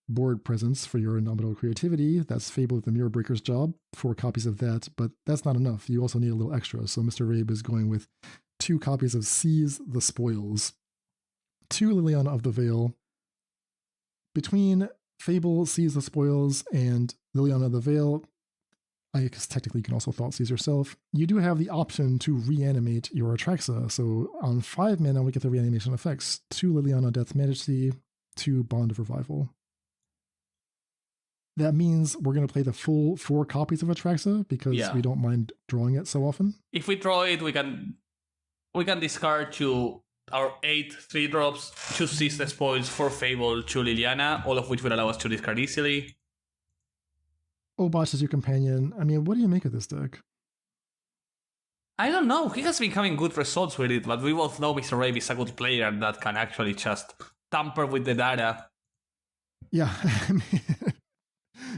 board presence for your Indomitable Creativity. That's Fable of the Mirror Breaker's job. 4 copies of that, but that's not enough. You also need a little extra. So Mr. Rabe is going with 2 copies of Seize the Spoils, 2 Liliana of the Veil. Between Fable, Seize the Spoils, and Liliana of the Veil, I guess technically you can also Thoughtseize yourself. You do have the option to reanimate your Atraxa. So on 5 mana, we get the reanimation effects. 2 Liliana Death's Majesty, 2 Bond of Revival. That means we're going to play the full 4 copies of Atraxa because we don't mind drawing it so often. If we draw it, we can discard to our 8 3-drops, 2 Seize the Spoils, 4 Fable, 2 Liliana, all of which would allow us to discard easily. Obosh is your companion. I mean, what do you make of this deck? I don't know. He has been having good results with it, but we both know Mr. Rabe is a good player that can actually just tamper with the data. Yeah, I mean,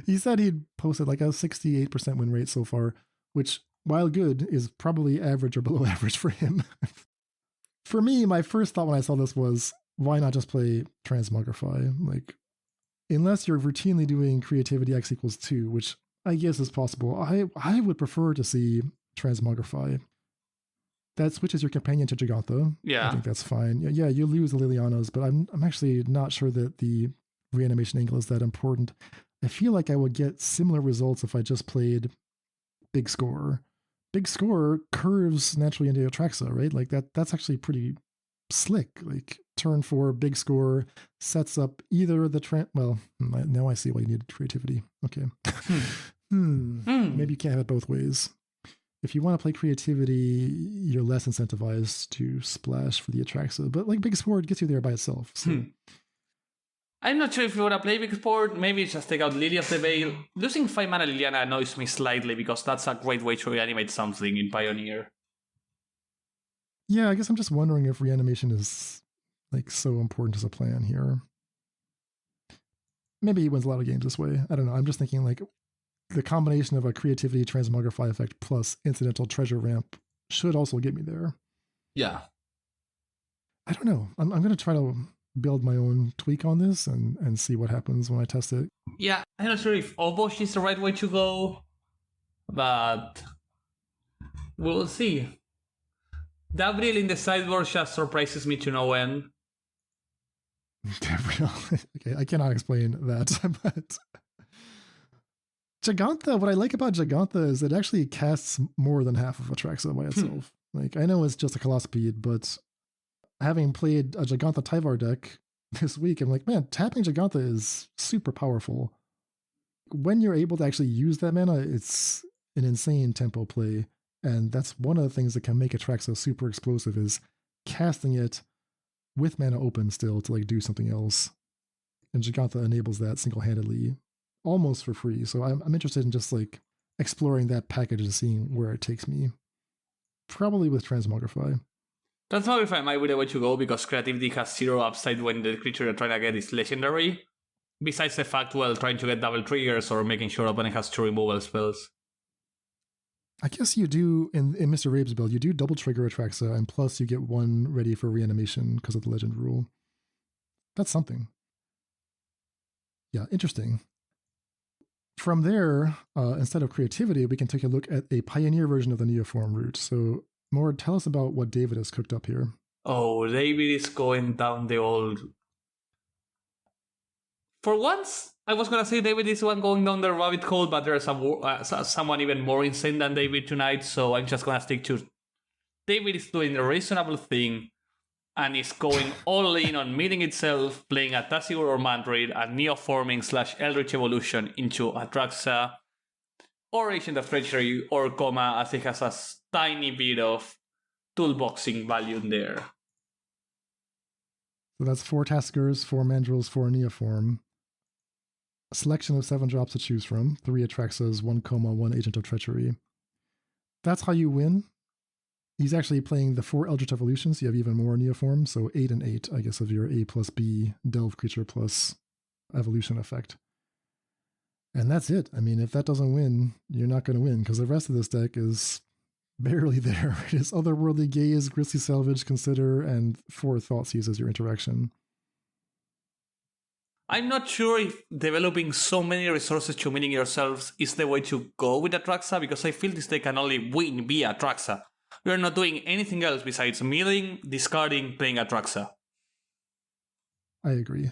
he said he'd posted like a 68% win rate so far, which, while good, is probably average or below average for him. For me, my first thought when I saw this was, why not just play Transmogrify? Like, unless you're routinely doing Creativity X equals 2, which I guess is possible, I would prefer to see Transmogrify. That switches your companion to Gigantha. Yeah. I think that's fine. Yeah, you lose the Lilianas, but I'm actually not sure that the reanimation angle is that important. I feel like I would get similar results if I just played Big Scorer. Big Scorer curves naturally into Atraxa, right? Like that's actually pretty slick. Like turn 4, Big Scorer sets up either the well, now I see why you need creativity. Okay. Maybe you can't have it both ways. If you want to play creativity, you're less incentivized to splash for the Atraxa, but like Big Scorer gets you there by itself. So. I'm not sure if you want to play Big Sport. Maybe just take out Lily of the Veil. Losing 5 mana Liliana annoys me slightly because that's a great way to reanimate something in Pioneer. Yeah, I guess I'm just wondering if reanimation is like so important as a plan here. Maybe he wins a lot of games this way. I don't know. I'm just thinking like the combination of a creativity transmogrify effect plus incidental treasure ramp should also get me there. Yeah. I don't know. I'm going to try to build my own tweak on this and see what happens when I test it. Yeah, I'm not sure if Obosh is the right way to go, but we'll see. Gabriel in the sideboard just surprises me to no end. Gabriel, okay, I cannot explain that, but Gigantha, what I like about Gigantha is it actually casts more than half of Atraxa by itself. Like, I know it's just a Colossopede, but having played a Gigantha Tyvar deck this week, I'm like, man, tapping Gigantha is super powerful. When you're able to actually use that mana, it's an insane tempo play. And that's one of the things that can make Atraxa super explosive is casting it with mana open still to like do something else. And Gigantha enables that single-handedly, almost for free. So I'm interested in just like exploring that package and seeing where it takes me. Probably with Transmogrify. Transmogrify might be the way to go because creativity has 0 upside when the creature you're trying to get is legendary. Besides the fact, well, trying to get double triggers or making sure opponent has 2 removal spells. I guess you do, in Mr. Rabe's build, you do double trigger Atraxa, and plus you get 1 ready for reanimation because of the legend rule. That's something. Yeah, interesting. From there, instead of creativity, we can take a look at a pioneer version of the Neoform route. So, Mord, tell us about what David has cooked up here. Oh, David is going down the old... For once, I was going to say David is the one going down the rabbit hole, but there's someone even more insane than David tonight, so I'm just going to stick to... David is doing the reasonable thing, and is going all in on meeting itself, playing a Tasigur or Mandrid, and Neoforming / Eldritch Evolution into Atraxa, or Ancient of Treachery, or Coma, as it has a tiny bit of toolboxing value in there. So that's 4 Taskers, 4 Mandrills, 4 Neoform. A selection of 7 drops to choose from. 3 Atraxas, 1 Coma, 1 Agent of Treachery. That's how you win. He's actually playing the 4 Eldritch Evolutions. You have even more Neoform, so 8 and 8, I guess, of your A plus B Delve creature plus evolution effect. And that's it. I mean, if that doesn't win, you're not going to win, because the rest of this deck is barely there. It is Otherworldly Gaze, Grisly Salvage, Consider, and 4 Thoughtseize as your interaction. I'm not sure if developing so many resources to meeting yourselves is the way to go with Atraxa, because I feel this deck can only win via Atraxa. We are not doing anything else besides milling, discarding, playing Atraxa. I agree.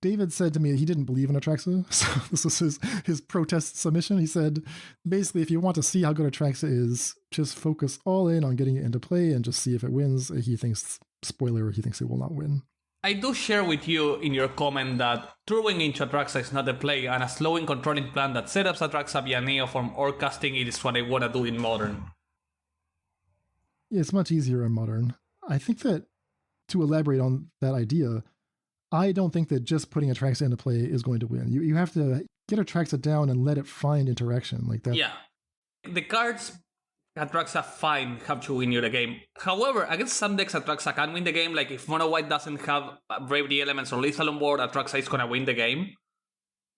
David said to me that he didn't believe in Atraxa, so this was his protest submission. He said, basically, if you want to see how good Atraxa is, just focus all in on getting it into play and just see if it wins. He thinks, spoiler, he thinks it will not win. I do share with you in your comment that throwing into Atraxa is not the play, and a slowing controlling plan that sets up Atraxa via Neoform or casting it is what I want to do in Modern. Yeah, it's much easier in Modern. I think that, to elaborate on that idea, I don't think that just putting Atraxa into play is going to win. You have to get Atraxa down and let it find interaction like that. Yeah. The cards Atraxa fine have to win you the game. However, against some decks Atraxa can win the game, like if Mono White doesn't have Bravery Elements or Lethal on board, Atraxa is gonna win the game.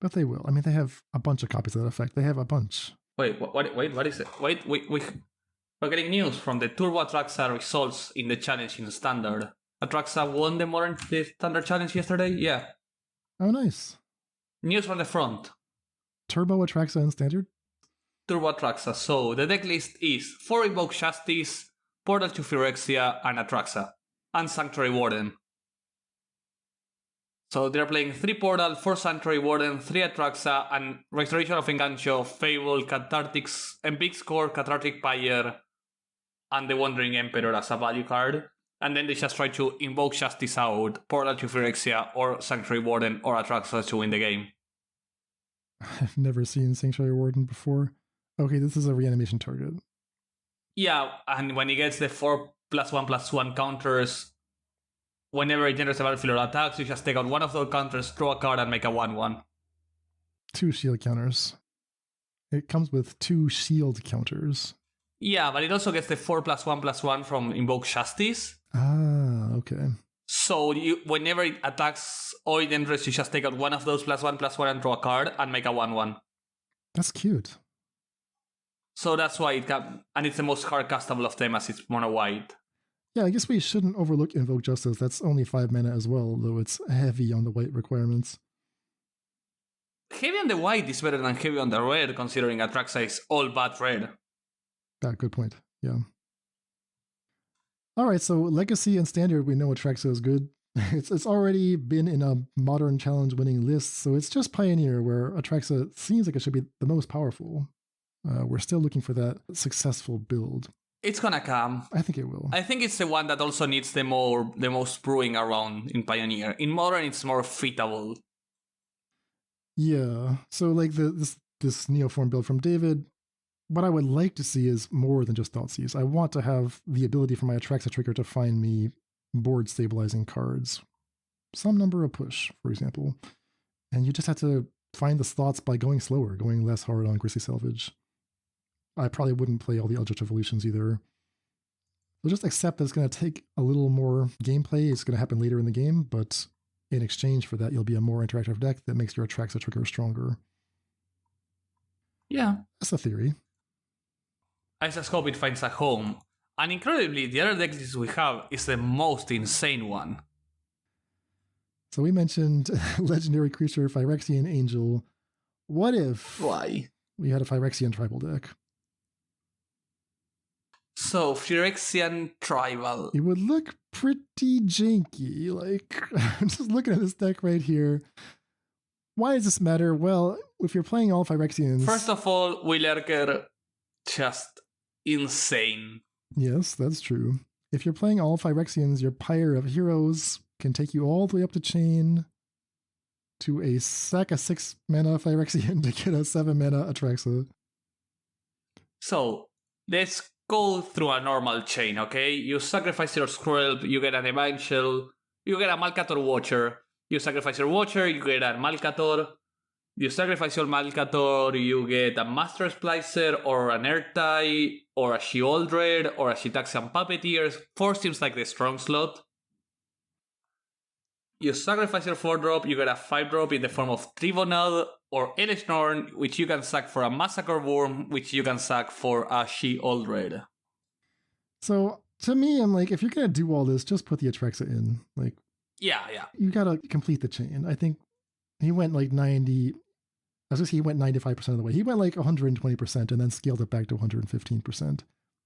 But they will. I mean, they have a bunch of copies of that effect. They have a bunch. Wait, what is it? Wait, we're getting news from the Turbo Atraxa results in the challenge in Standard. Atraxa won the Standard Challenge yesterday? Yeah. Oh, nice. News from the front. Turbo Atraxa in Standard? Turbo Atraxa. So the deck list is 4 Invoke Justice, Portal to Phyrexia, and Atraxa. And Sanctuary Warden. So they're playing 3 Portal, 4 Sanctuary Warden, 3 Atraxa, and Restoration of Engancho, Fable, Cathartics, and Big Score, Cathartic Pyre, and the Wandering Emperor as a value card. And then they just try to Invoke Justice out, Portal to Phyrexia, or Sanctuary Warden, or Atraxa to win the game. I've never seen Sanctuary Warden before. Okay, this is a reanimation target. Yeah, and when he gets the 4+1/+1 counters, whenever it generates a battlefield or attacks, you just take out one of those counters, draw a card, and make a 1/1. 2 shield counters. It comes with 2 shield counters. Yeah, but it also gets the 4+1/+1 from Invoke Justice. Ah, okay. So whenever it attacks or it enters, you just take out one of those +1/+1 and draw a card and make a 1/1. That's cute. So that's why and it's the most hard castable of them as it's mono white. Yeah, I guess we shouldn't overlook Invoke Justice. That's only 5 mana as well, though it's heavy on the white requirements. Heavy on the white is better than heavy on the red, considering Atraxa is all but red. Ah, good point. Yeah. All right, so Legacy and Standard, we know Atraxa is good. It's already been in a Modern Challenge winning list, so it's just Pioneer, where Atraxa seems like it should be the most powerful. We're still looking for that successful build. It's gonna come. I think it will. I think it's the one that also needs the most brewing around in Pioneer. In Modern, it's more fitable. Yeah. So like this Neoform build from David, what I would like to see is more than just Thoughtseize. I want to have the ability for my Atraxa trigger to find me board stabilizing cards. Some number of push, for example. And you just have to find the slots by going slower, going less hard on Grisly Salvage. I probably wouldn't play all the Eldritch Evolutions either. We'll just accept that it's going to take a little more gameplay. It's going to happen later in the game, but in exchange for that, you'll be a more interactive deck that makes your Atraxa trigger stronger. Yeah. That's a theory. I just hope it finds a home. And incredibly, the other deck list we have is the most insane one. So we mentioned legendary creature Phyrexian Angel. What if we had a Phyrexian tribal deck? So, Phyrexian tribal. It would look pretty janky. Like, I'm just looking at this deck right here. Why does this matter? Well, if you're playing all Phyrexians... First of all, Willerker, just insane. Yes, that's true. If you're playing all Phyrexians, your Pyre of Heroes can take you all the way up the chain to a sack a 6 mana Phyrexian to get a 7 mana Atraxa. So, let's go through a normal chain, okay? You sacrifice your Squirrel, you get an Evangel, you get a Malcator Watcher. You sacrifice your Watcher, you get a Malcator. You sacrifice your Malcator, you get a Master Splicer, or an Ertai, or a Sheoldred, or a Shitaxian Puppeteer. 4 seems like the strong slot. You sacrifice your 4-drop, you get a 5-drop in the form of Tribunal or Elishnorn, which you can sack for a Massacre Worm, which you can sack for a Sheoldred. So, to me, I'm like, if you're going to do all this, just put the Atraxa in. Like, yeah. You got to complete the chain. I think he went like 90... I was going to say he went 95% of the way. He went like 120% and then scaled it back to 115%.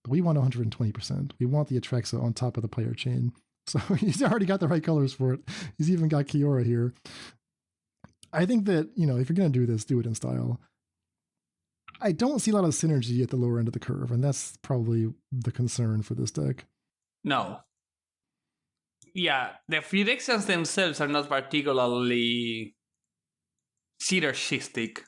But we want 120%. We want the Atraxa on top of the player chain. So he's already got the right colors for it. He's even got Kiora here. I think that, if you're going to do this, do it in style. I don't see a lot of synergy at the lower end of the curve, and that's probably the concern for this deck. No. Yeah, the Phyrexians themselves are not particularly synergistic.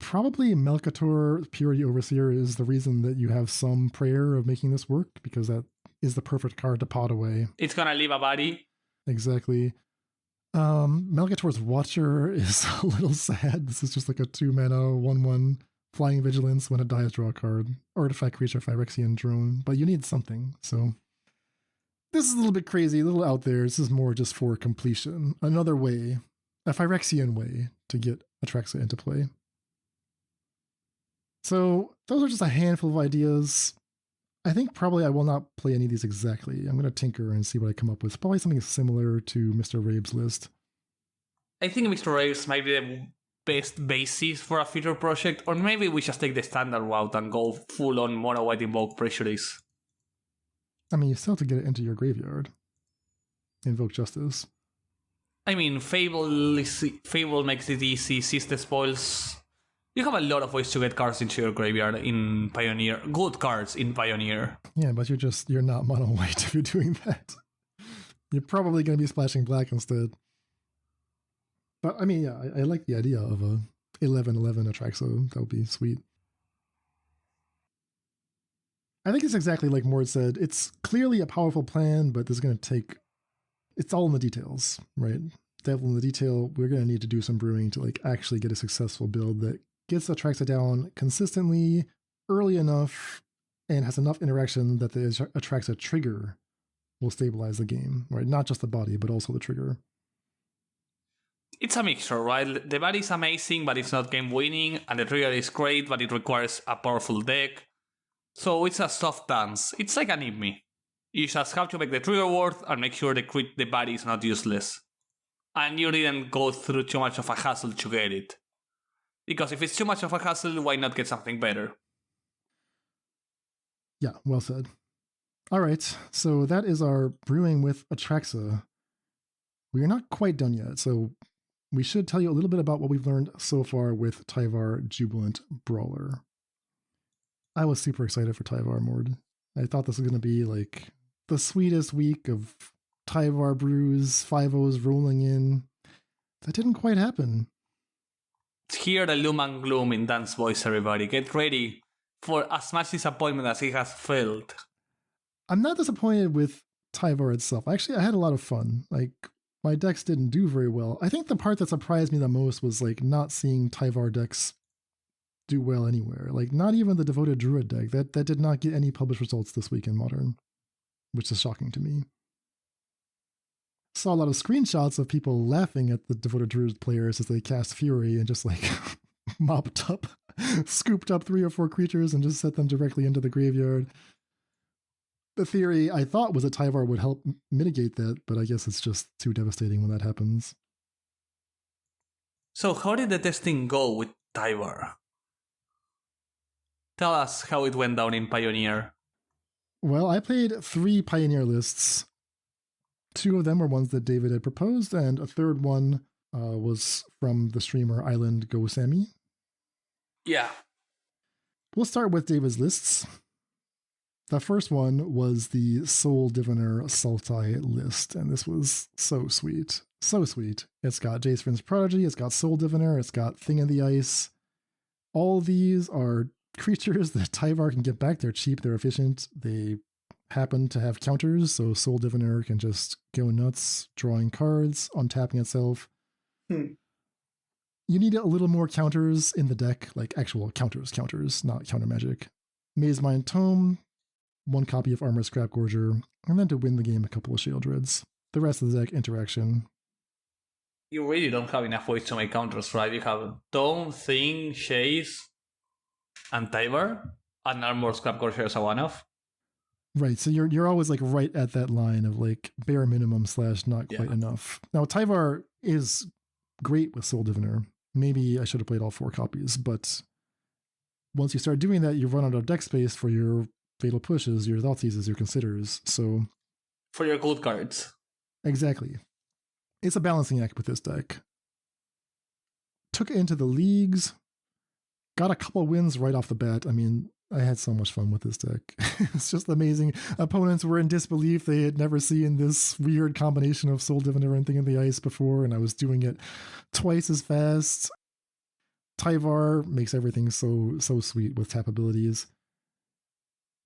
Probably Melkator Purity Overseer is the reason that you have some prayer of making this work, because that is the perfect card to pot away. It's gonna leave a body. Exactly. Melkator's Watcher is a little sad. This is just like a 2-mana 1/1 Flying Vigilance. When it dies, draw a card. Artifact creature Phyrexian drone. But you need something, so... This is a little bit crazy, a little out there. This is more just for completion. Another way, a Phyrexian way, to get Atraxa into play. So those are just a handful of ideas. I think probably I will not play any of these exactly. I'm going to tinker and see what I come up with. Probably something similar to Mr. Rabe's list. I think Mr. Rabe's might be the best basis for a future project, or maybe we just take the standard route and go full on mono white Invoke Pressurize. I mean, you still have to get it into your graveyard. Invoke Justice. I mean, Fable makes it easy, sees the spoils. You have a lot of ways to get cards into your graveyard in Pioneer. Good cards in Pioneer. Yeah, but you're not mono white if you're doing that. You're probably going to be splashing black instead. But I mean, yeah, I like the idea of a 11/11 Atraxa. That would be sweet. I think it's exactly like Mord said. It's clearly a powerful plan, but this is going to take... It's all in the details, right? Devil in the detail. We're going to need to do some brewing to like actually get a successful build that gets Atraxa down consistently, early enough, and has enough interaction that the Atraxa trigger will stabilize the game, right? Not just the body, but also the trigger. It's a mixture, right? The body is amazing, but it's not game winning, and the trigger is great, but it requires a powerful deck. So it's a soft dance. It's like an Niv-Mizzet. You just have to make the trigger worth and make sure the body is not useless. And you didn't go through too much of a hassle to get it. Because if it's too much of a hassle, why not get something better? Yeah, well said. All right, so that is our brewing with Atraxa. We are not quite done yet, so we should tell you a little bit about what we've learned so far with Tyvar Jubilant Brawler. I was super excited for Tyvar, Mord. I thought this was going to be like the sweetest week of Tyvar brews, 5-0s rolling in. That didn't quite happen. Hear the loom and gloom in Dan's voice, everybody. Get ready for as much disappointment as he has felt. I'm not disappointed with Tyvar itself. Actually, I had a lot of fun. Like, my decks didn't do very well. I think the part that surprised me the most was like not seeing Tyvar decks do well anywhere. Like, not even the Devoted Druid deck. That did not get any published results this week in Modern. which is shocking to me. Saw a lot of screenshots of people laughing at the Devoted Druid players as they cast Fury and just like scooped up 3 or 4 creatures and just set them directly into the graveyard. The theory I thought was that Tyvar would help mitigate that, but I guess it's just too devastating when that happens. So how did the testing go with Tyvar? Tell us how it went down in Pioneer. Well, I played 3 Pioneer lists. 2 of them were ones that David had proposed, and a third one was from the streamer Island Go Sammy. Yeah. We'll start with David's lists. The first one was the Soul Diviner Sultai list, and this was so sweet. So sweet. It's got Jace Vryn's Prodigy, it's got Soul Diviner, it's got Thing in the Ice. All these are creatures that Tyvar can get back. They're cheap, they're efficient, they happen to have counters, so Soul Diviner can just go nuts, drawing cards, untapping itself. You need a little more counters in the deck, like actual counters, not counter magic. Maze Mind Tome, 1 copy of Armor Scrap Gorger, and then to win the game, a couple of Shieldreds. The rest of the deck, interaction. You really don't have enough ways to make counters, right? You have Tome, Thing, Chase, and Tyvar, and Armor Scrap Gorger as a one-off. Right, so you're always like right at that line of like bare minimum / not quite enough. Now Tyvar is great with Soul Diviner. Maybe I should have played all 4 copies, but once you start doing that, you run out of deck space for your Fatal Pushes, your Thoughtseizes, your Considers. So for your good cards. Exactly. It's a balancing act with this deck. Took it into the leagues, got a couple wins right off the bat. I mean, I had so much fun with this deck. It's just amazing. Opponents were in disbelief. They had never seen this weird combination of Soul Diviner and Thing in the Ice before, and I was doing it twice as fast. Tyvar makes everything so sweet with tap abilities.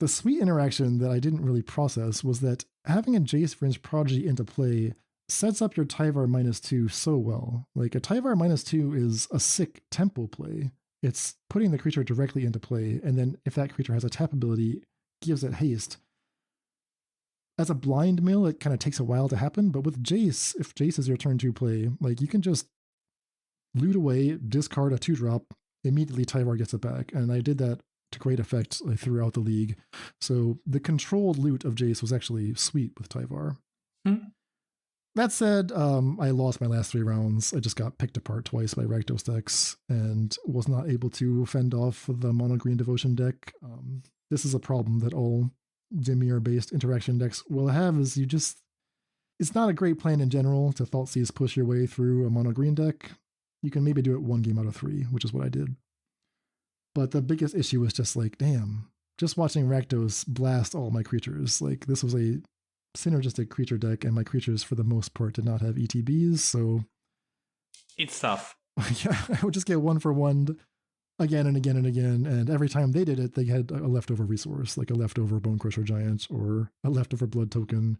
The sweet interaction that I didn't really process was that having a Jace Vryn's Prodigy into play sets up your Tyvar -2 so well. Like a Tyvar -2 is a sick tempo play. It's putting the creature directly into play, and then if that creature has a tap ability, gives it haste. As a blind mill, it kind of takes a while to happen, but with Jace, if Jace is your turn 2 play, like you can just loot away, discard a 2-drop, immediately Tyvar gets it back, and I did that to great effect throughout the league. So the controlled loot of Jace was actually sweet with Tyvar. That said, I lost my last 3 rounds. I just got picked apart twice by Rakdos decks and was not able to fend off the mono green devotion deck. This is a problem that all Dimir-based interaction decks will have, is it's not a great plan in general to Thoughtseize push your way through a mono green deck. You can maybe do it 1 game out of 3, which is what I did. But the biggest issue was just like, damn, just watching Rakdos blast all my creatures. Like, this was a synergistic creature deck, and my creatures for the most part did not have ETBs, so it's tough. Yeah, I would just get 1 for 1 again and again and again, and every time they did it, they had a leftover resource, like a leftover Bone Crusher Giant or a leftover Blood Token.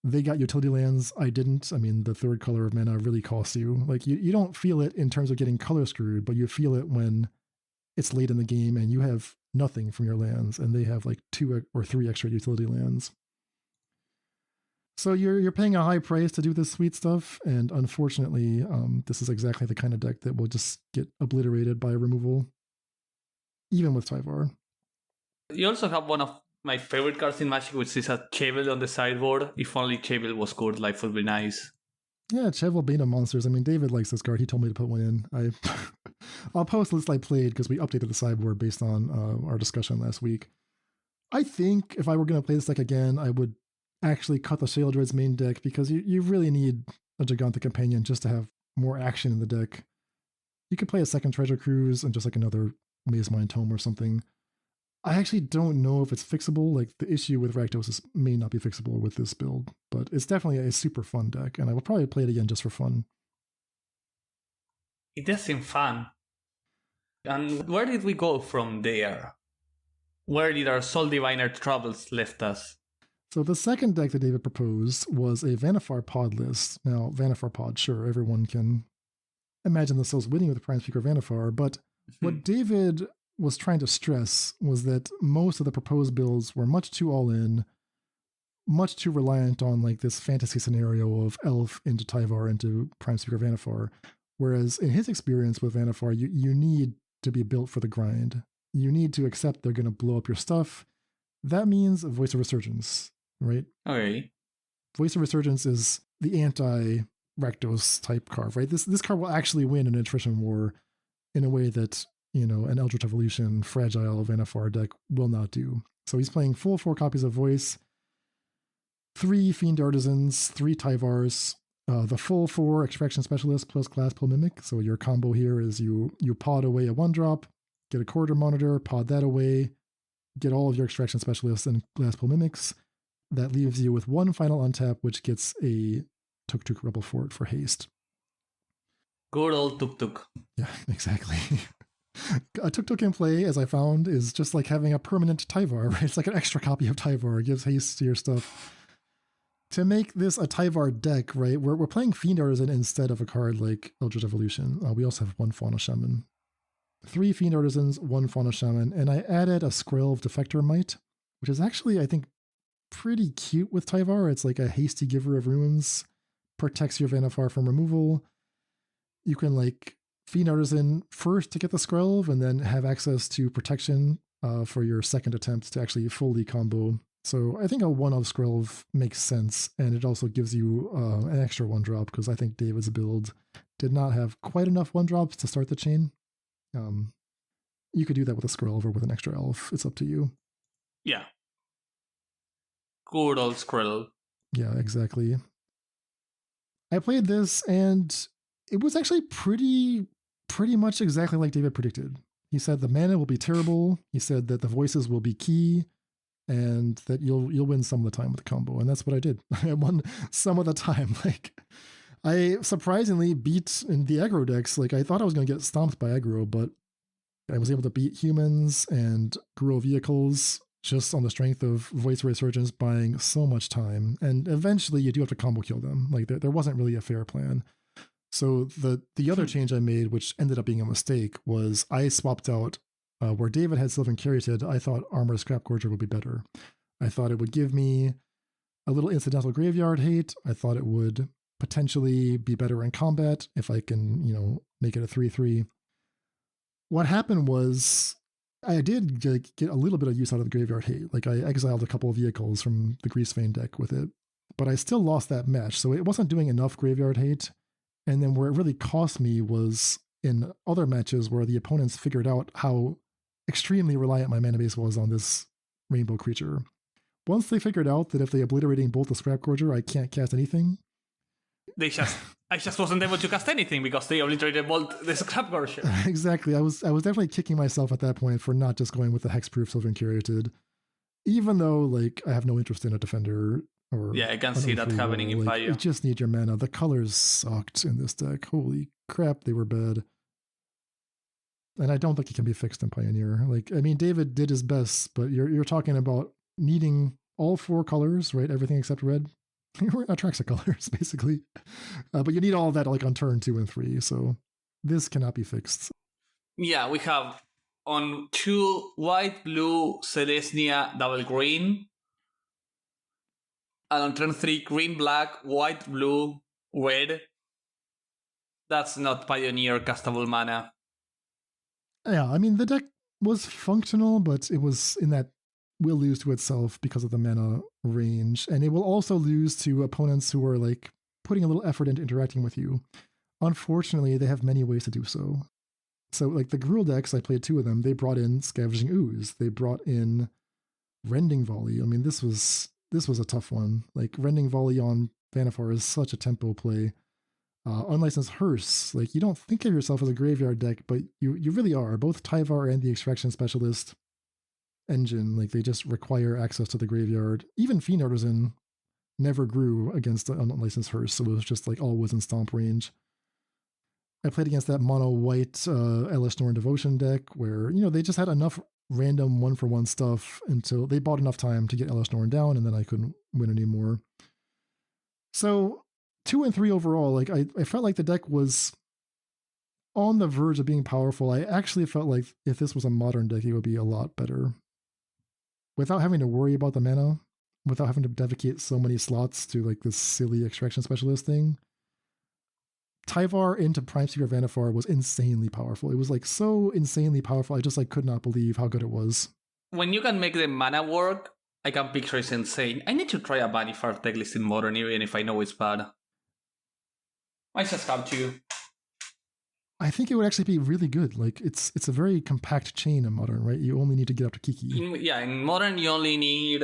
They got utility lands, I didn't. I mean, the 3rd color of mana really costs you. Like, you don't feel it in terms of getting color screwed, but you feel it when it's late in the game and you have nothing from your lands, and they have like 2 or 3 extra utility lands. So you're paying a high price to do this sweet stuff, and unfortunately, this is exactly the kind of deck that will just get obliterated by removal, even with Tyvar. You also have one of my favorite cards in Magic, which is a Chevel on the sideboard. If only Chevel was good, life would be nice. Yeah, Chevel Beta Monsters. I mean, David likes this card. He told me to put one in. I'll post the list I played because we updated the sideboard based on our discussion last week. I think if I were going to play this deck again, I would actually cut the Shieldred's main deck, because you really need a Giganta Companion just to have more action in the deck. You could play a second Treasure Cruise and just like another Maze Mind Tome or something. I actually don't know if it's fixable. Like, the issue with Rakdos may not be fixable with this build, but it's definitely a super fun deck, and I will probably play it again just for fun. It does seem fun. And where did we go from there? Where did our Soul Diviner troubles left us? So the second deck that David proposed was a Vannifar Pod list. Now, Vannifar Pod, sure, everyone can imagine themselves winning with Prime Speaker Vannifar, but what David was trying to stress was that most of the proposed builds were much too all-in. much too reliant on like this fantasy scenario of Elf into Tyvar into Prime Speaker Vannifar. Whereas in his experience with Vannifar, you need to be built for the grind. You need to accept they're going to blow up your stuff. That means Voice of Resurgence, right? Okay. Voice of Resurgence is the anti-Rakdos type card, right? This card will actually win an attrition war in a way that, you know, an Eldritch Evolution fragile Vannifar deck will not do. So he's playing full 4 copies of Voice, 3 Fiend Artisans, 3 Tyvars, the full 4 Extraction Specialist plus Glasspool Mimic. So your combo here is you pod away a 1-drop, get a Corridor Monitor, pod that away, get all of your Extraction Specialists and Glasspool Mimics. That leaves you with 1 final untap, which gets a Tuk Rebel Fort for haste. Good old Tuk. Yeah, exactly. A Tuk in play, as I found, is just like having a permanent Tyvar, right? It's like an extra copy of Tyvar. It gives haste to your stuff. To make this a Tyvar deck, right, we're playing Fiend Artisan instead of a card like Eldritch Evolution. We also have 1 Fauna Shaman. 3 Fiend Artisans, 1 Fauna Shaman, and I added a Skrill of Defector Might, which is actually, I think, pretty cute with Tyvar. It's like a hasty giver of runes, protects your Vannifar from removal. You can like Fiend Artisan first to get the Skrill and then have access to protection for your second attempt to actually fully combo. So I think a 1-of Skrill makes sense, and it also gives you an extra 1-drop because I think David's build did not have quite enough 1-drops to start the chain. You could do that with a Skrill or with an extra elf. It's up to you. Yeah. Good old Skrill. Yeah, exactly. I played this, and it was actually pretty much exactly like David predicted. He said the mana will be terrible. He said that the voices will be key, and that you'll win some of the time with the combo. And that's what I did. I won some of the time. Like, I surprisingly beat in the aggro decks. Like, I thought I was going to get stomped by aggro, but I was able to beat humans and grow vehicles just on the strength of Voice Resurgence buying so much time. And eventually you do have to combo kill them. Like, there wasn't really a fair plan. So the other change I made, which ended up being a mistake, was I swapped out where David had Sylvan Caryatid. I thought Armor Scrap Gorger would be better. I thought it would give me a little incidental graveyard hate. I thought it would potentially be better in combat if I can, you know, make it a 3/3. What happened was I did get a little bit of use out of the graveyard hate. Like, I exiled a couple of vehicles from the Greasevein deck with it, but I still lost that match. So it wasn't doing enough graveyard hate. And then where it really cost me was in other matches where the opponents figured out how extremely reliant my mana base was on this rainbow creature. Once they figured out that if they obliterating both the Scrap Gorger, I can't cast anything. I just wasn't able to cast anything because they obliterated both the Scrap Gorger. Exactly. I was definitely kicking myself at that point for not just going with the Hexproof Sylvan Caryatid, even though like I have no interest in a defender. Or yeah, I can see that happening in Pyre. You just need your mana. The colors sucked in this deck. Holy crap, they were bad. And I don't think it can be fixed in Pioneer. Like, I mean, David did his best, but you're talking about needing all 4 colors, right? Everything except red. Atraxa colors, basically. But you need all of that like on turn 2 and 3. So this cannot be fixed. Yeah, we have on 2 white, blue, Celestia, double green. And on turn 3, green, black, white, blue, red. That's not Pioneer castable mana. Yeah, I mean, the deck was functional, but it was in that will lose to itself because of the mana range. And it will also lose to opponents who are like putting a little effort into interacting with you. Unfortunately, they have many ways to do so. So like the Gruul decks, I played 2 of them. They brought in Scavenging Ooze. They brought in Rending Volley. I mean, this was a tough one. Like, Rending Volley on Vannifar is such a tempo play. Unlicensed Hearse, like, you don't think of yourself as a graveyard deck, but you really are. Both Tyvar and the Extraction Specialist engine, like, they just require access to the graveyard. Even Fiend Artisan never grew against the unlicensed Hearse, so it was just like always in stomp range. I played against that mono white Elishnorn Devotion deck where, you know, they just had enough random 1-for-1 stuff until they bought enough time to get Elishnorn down, and then I couldn't win anymore. So 2 and 3 overall, like I felt like the deck was on the verge of being powerful. I actually felt like if this was a modern deck, it would be a lot better. Without having to worry about the mana, without having to dedicate so many slots to like this silly extraction specialist thing. Tyvar into Prime Speaker Vannifar was insanely powerful. It was like so insanely powerful. I just like could not believe how good it was. When you can make the mana work, I can picture it insane. I need to try a Vannifar decklist in Modern even if I know it's bad. I just have to. I think it would actually be really good. Like it's a very compact chain in Modern, right? You only need to get up to Kiki. In Modern you only need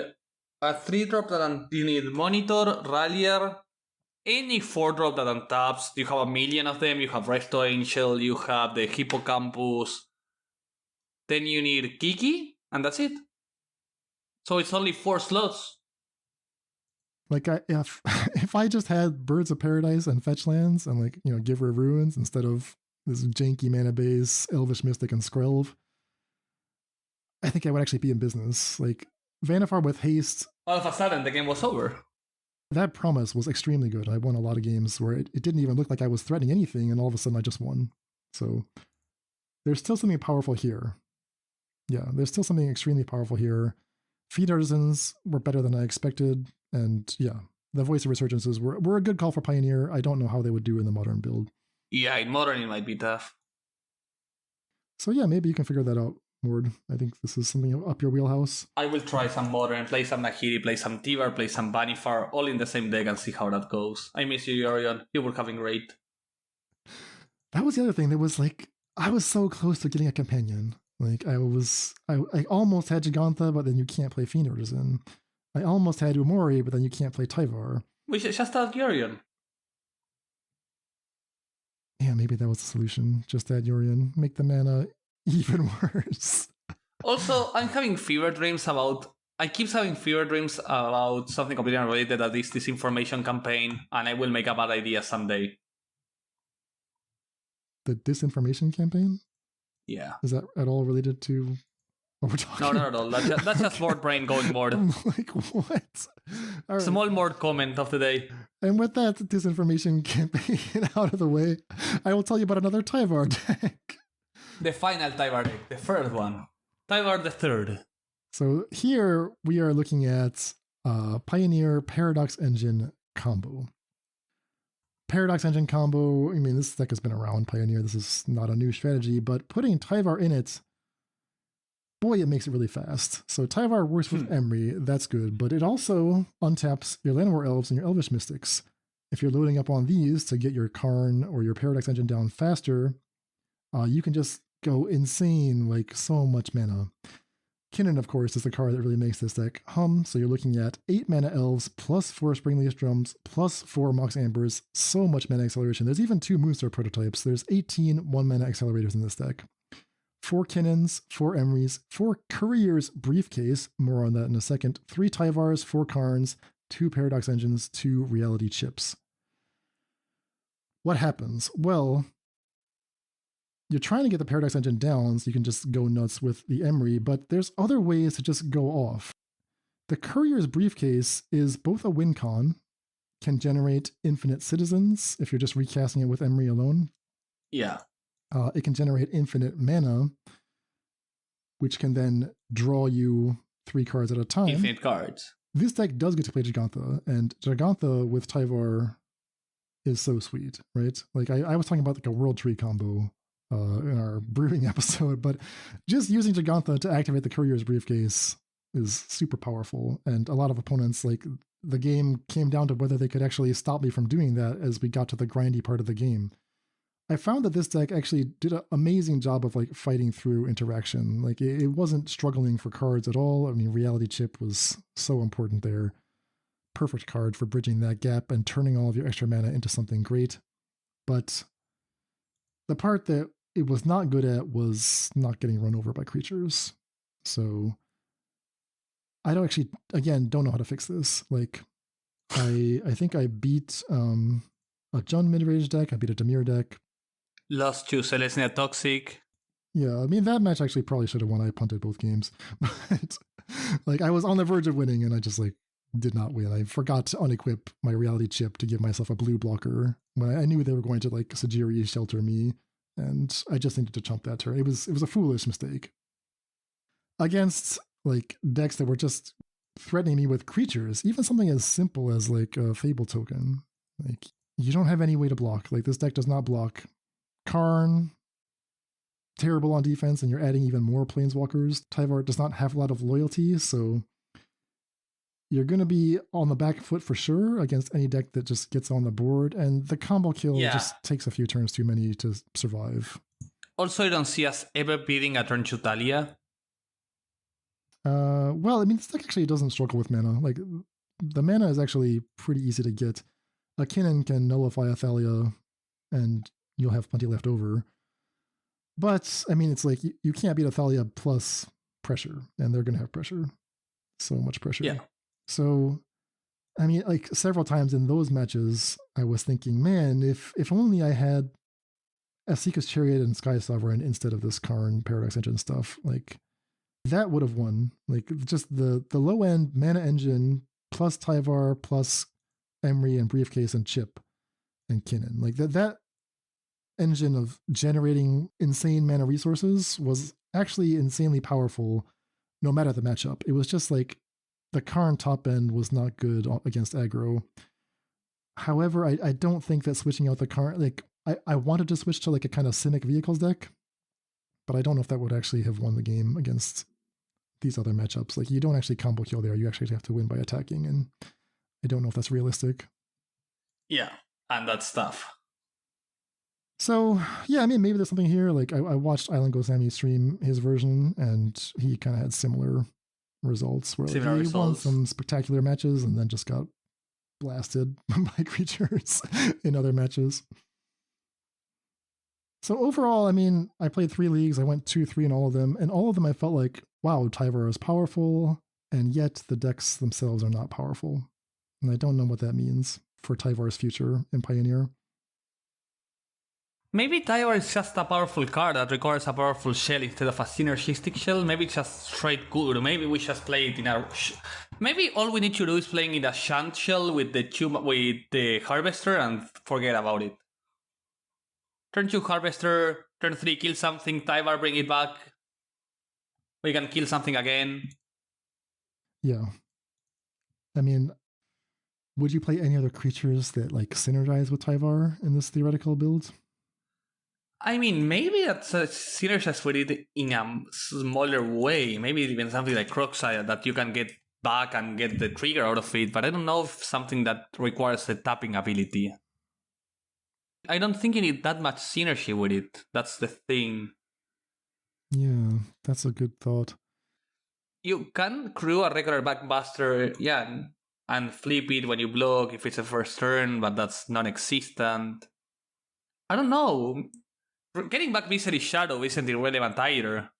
a 3-drop that you need Monitor, Rallier, any 4-drop that untaps. You have a million of them. You have Recto Angel, you have the Hippocampus. Then you need Kiki, and that's it. So it's only 4 slots. Like if I just had Birds of Paradise and fetch lands and like, Giver of Ruins instead of this janky mana base, Elvish Mystic and Skrelv, I think I would actually be in business. Like Vannifar with haste. All of a sudden the game was over. That promise was extremely good. I won a lot of games where it didn't even look like I was threatening anything, and all of a sudden I just won. So there's still something powerful here. Yeah, there's still something extremely powerful here. Feed Artisans were better than I expected, and yeah, the Voice of Resurgences were a good call for Pioneer. I don't know how they would do in the Modern build. Yeah, in Modern it might be tough. So yeah, maybe you can figure that out, Mord. I think this is something up your wheelhouse. I will try some Modern, play some Nahiri, play some Tyvar, play some Vannifar, all in the same deck and see how that goes. I miss you, Yorion. You were having great. That was the other thing. There was like, I was so close to getting a companion. Like I almost had Gigantha, but then you can't play Fiend Artisan. I almost had Umori, but then you can't play Tyvar. We should just add Yorion. Yeah, maybe that was the solution. Just add Yorion. Make the mana even worse. Also, I keep having fever dreams about something completely unrelated that is this information campaign, and I will make a bad idea someday. The disinformation campaign? Yeah. Is that at all related to what we're talking about? No, not at all. That's just Mord brain going Mord. I'm like, what? All right. Small Mord comment of the day. And with that disinformation campaign out of the way, I will tell you about another Tyvar deck. The final Tyvar deck, the third one. Tyvar the third. So here we are looking at Pioneer Paradox Engine combo. Paradox Engine combo, I mean, this deck has been around, Pioneer. This is not a new strategy, but putting Tyvar in it, boy, it makes it really fast. So Tyvar works with Emery, that's good, but it also untaps your Llanowar Elves and your Elvish Mystics. If you're loading up on these to get your Karn or your Paradox Engine down faster, you can just go insane, like so much mana. Kinnan, of course, is the card that really makes this deck hum. So you're looking at 8 mana Elves, plus 4 Springleaf Drums, plus 4 Mox Ambers, so much mana acceleration. There's even 2 Moonstar prototypes. There's 18 1-mana accelerators in this deck. 4 Kinnans, 4 Emerys, 4 Courier's Briefcase, more on that in a second, 3 Tyvars, 4 Karns, 2 Paradox Engines, 2 Reality Chips. What happens? Well, you're trying to get the Paradox Engine down so you can just go nuts with the Emery, but there's other ways to just go off. The Courier's Briefcase is both a win con, can generate infinite citizens if you're just recasting it with Emery alone. Yeah. It can generate infinite mana, which can then draw you 3 cards at a time. Infinite cards. This deck does get to play Gigantha, and Gigantha with Tyvar is so sweet, right? Like I was talking about like a World Tree combo in our brewing episode, but just using Gigantha to activate the Courier's Briefcase is super powerful, and a lot of opponents, like, the game came down to whether they could actually stop me from doing that as we got to the grindy part of the game. I found that this deck actually did an amazing job of like fighting through interaction. Like it wasn't struggling for cards at all. I mean, Reality Chip was so important there. Perfect card for bridging that gap and turning all of your extra mana into something great. But the part that it was not good at was not getting run over by creatures. So I don't actually, again, don't know how to fix this. Like I think I beat a Jund mid-range deck. I beat a Dimir deck. Lost to Selesnya Toxic. Yeah, I mean, that match actually probably should have won. I punted both games. But like I was on the verge of winning and I just like did not win. I forgot to unequip my Reality Chip to give myself a blue blocker when I knew they were going to like Sajiri shelter me, and I just needed to chump that turn. It was a foolish mistake. Against like decks that were just threatening me with creatures, even something as simple as like a Fable token. Like, you don't have any way to block. Like, this deck does not block. Karn, terrible on defense, and you're adding even more planeswalkers. Tyvar does not have a lot of loyalty, so you're going to be on the back foot for sure against any deck that just gets on the board, and the combo kill just takes a few turns too many to survive. Also, I don't see us ever beating a turn to Thalia. Well, I mean, this deck actually doesn't struggle with mana. Like, the mana is actually pretty easy to get. A Kinnan can nullify a Thalia, and you'll have plenty left over. But, I mean, it's like, you can't beat a Thalia plus pressure, and they're going to have pressure. So much pressure. Yeah. So, I mean, like, several times in those matches, I was thinking, man, if only I had Asika's Chariot and Sky Sovereign instead of this Karn Paradox Engine stuff. Like, that would have won. Like, just the low end mana engine plus Tyvar plus Emery and Briefcase and Chip and Kinnan. Like, that engine of generating insane mana resources was actually insanely powerful no matter the matchup. It was just like the Karn top end was not good against aggro. However, I don't think that switching out the Karn, like, I wanted to switch to like a kind of Simic Vehicles deck, but I don't know if that would actually have won the game against these other matchups. Like, you don't actually combo kill there. You actually have to win by attacking, and I don't know if that's realistic. Yeah, and that's tough. So, yeah, I mean, maybe there's something here. Like, I watched Island Gosami stream his version, and he kind of had similar results where like, he won some spectacular matches and then just got blasted by creatures in other matches. So overall, I mean, I played 3 leagues. I went 2-3 in all of them. And all of them I felt like, wow, Tyvar is powerful. And yet the decks themselves are not powerful. And I don't know what that means for Tyvar's future in Pioneer. Maybe Tyvar is just a powerful card that requires a powerful shell instead of a synergistic shell. Maybe it's just straight good. Maybe we just play it in a... Maybe all we need to do is playing in a shunt shell with the Harvester and forget about it. Turn 2 Harvester, turn 3 kill something, Tyvar bring it back. We can kill something again. Yeah. I mean, would you play any other creatures that like synergize with Tyvar in this theoretical build? I mean, maybe that's a synergize with it in a smaller way. Maybe even something like Crocside that you can get back and get the trigger out of it. But I don't know if something that requires the tapping ability. I don't think you need that much synergy with it. That's the thing. Yeah, that's a good thought. You can crew a regular Backbuster, yeah, and flip it when you block if it's a first turn, but that's non-existent. I don't know. Getting back Misery Shadow isn't irrelevant either.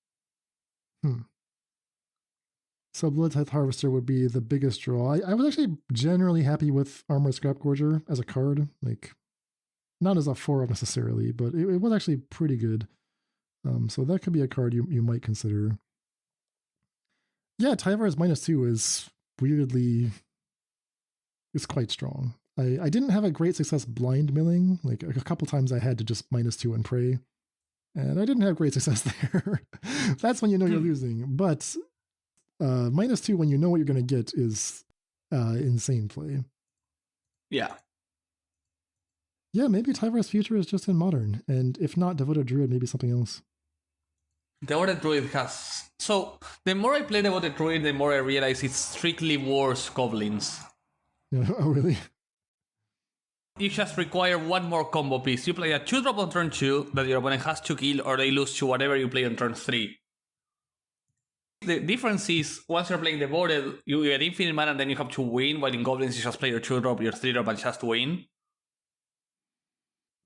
So Bloodtithe Harvester would be the biggest draw. I was actually generally happy with Armored Scrap Gorger as a card. Like, not as a 4-up necessarily, but it was actually pretty good. So that could be a card you might consider. Yeah, Tyvar's -2 is weirdly... it's quite strong. I didn't have a great success blind milling. Like, a couple times I had to just -2 and pray. And I didn't have great success there. That's when you know you're losing. But -2 when you know what you're going to get is insane play. Yeah. Yeah, maybe Tyvar's future is just in Modern. And if not Devoted Druid, maybe something else. Devoted Druid has... So, the more I play Devoted Druid, the more I realize it's strictly worse Goblins. Yeah, oh, really? You just require one more combo piece. You play a 2-drop on turn 2 that your opponent has to kill, or they lose to whatever you play on turn 3. The difference is, once you're playing Devoted, you get infinite mana and then you have to win, while in Goblins you just play your 2-drop, your 3-drop and just win.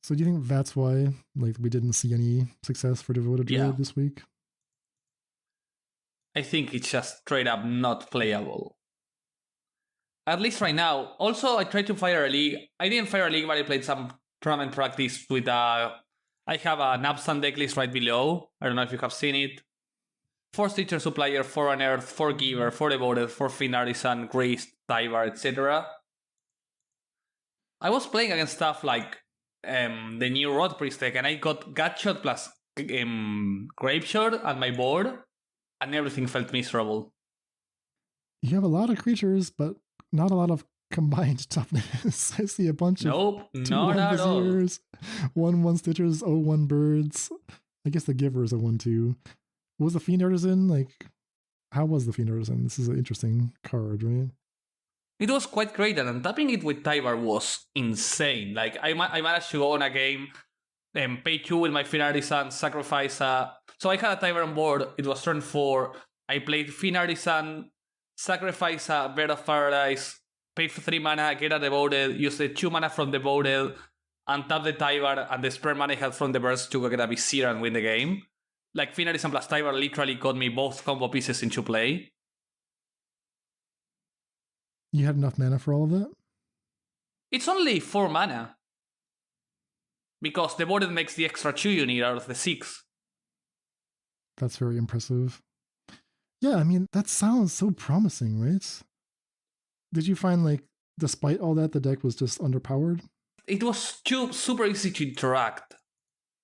So do you think that's why like we didn't see any success for Devoted Druid this week? I think it's just straight up not playable. At least right now. Also, I tried to fire a league. I didn't fire a league, but I played some tournament practice with I have a Napstan decklist right below. I don't know if you have seen it. 4 Stitcher Supplier, 4 Unearth, 4 Giver, 4 Devoted, 4 Fiend Artisan, Grace, Tyvar, etc. I was playing against stuff like the new Rod Priest deck, and I got Gutshot plus Grapeshot on my board, and everything felt miserable. You have a lot of creatures, but not a lot of combined toughness. I see a bunch Nope, of 2/1 not at all. Viziers, 1/1 Stitchers, 0/1 Birds. I guess the Giver is a 1/2. Was the Fiend Artisan like? How was the Fiend Artisan? This is an interesting card, right? It was quite great, and untapping it with Tyvar was insane. Like, I managed to go on a game and pay 2 with my Fiend Artisan, sacrifice a... So I had a Tyvar on board, it was turn 4, I played Fiend Artisan, sacrifice a Bird of Paradise, pay for 3 mana, get a Devoted, use the 2 mana from Devoted, untap the Tyvar, and the spare mana I had from the Birds to go get a Vizier and win the game. Like, Fiend Artisan plus Tyvar literally got me both combo pieces into play. You had enough mana for all of that? It's only 4 mana. Because Devoted makes the extra 2 you need out of the 6. That's very impressive. Yeah, I mean, that sounds so promising, right? Did you find, like, despite all that, the deck was just underpowered? It was too super easy to interact.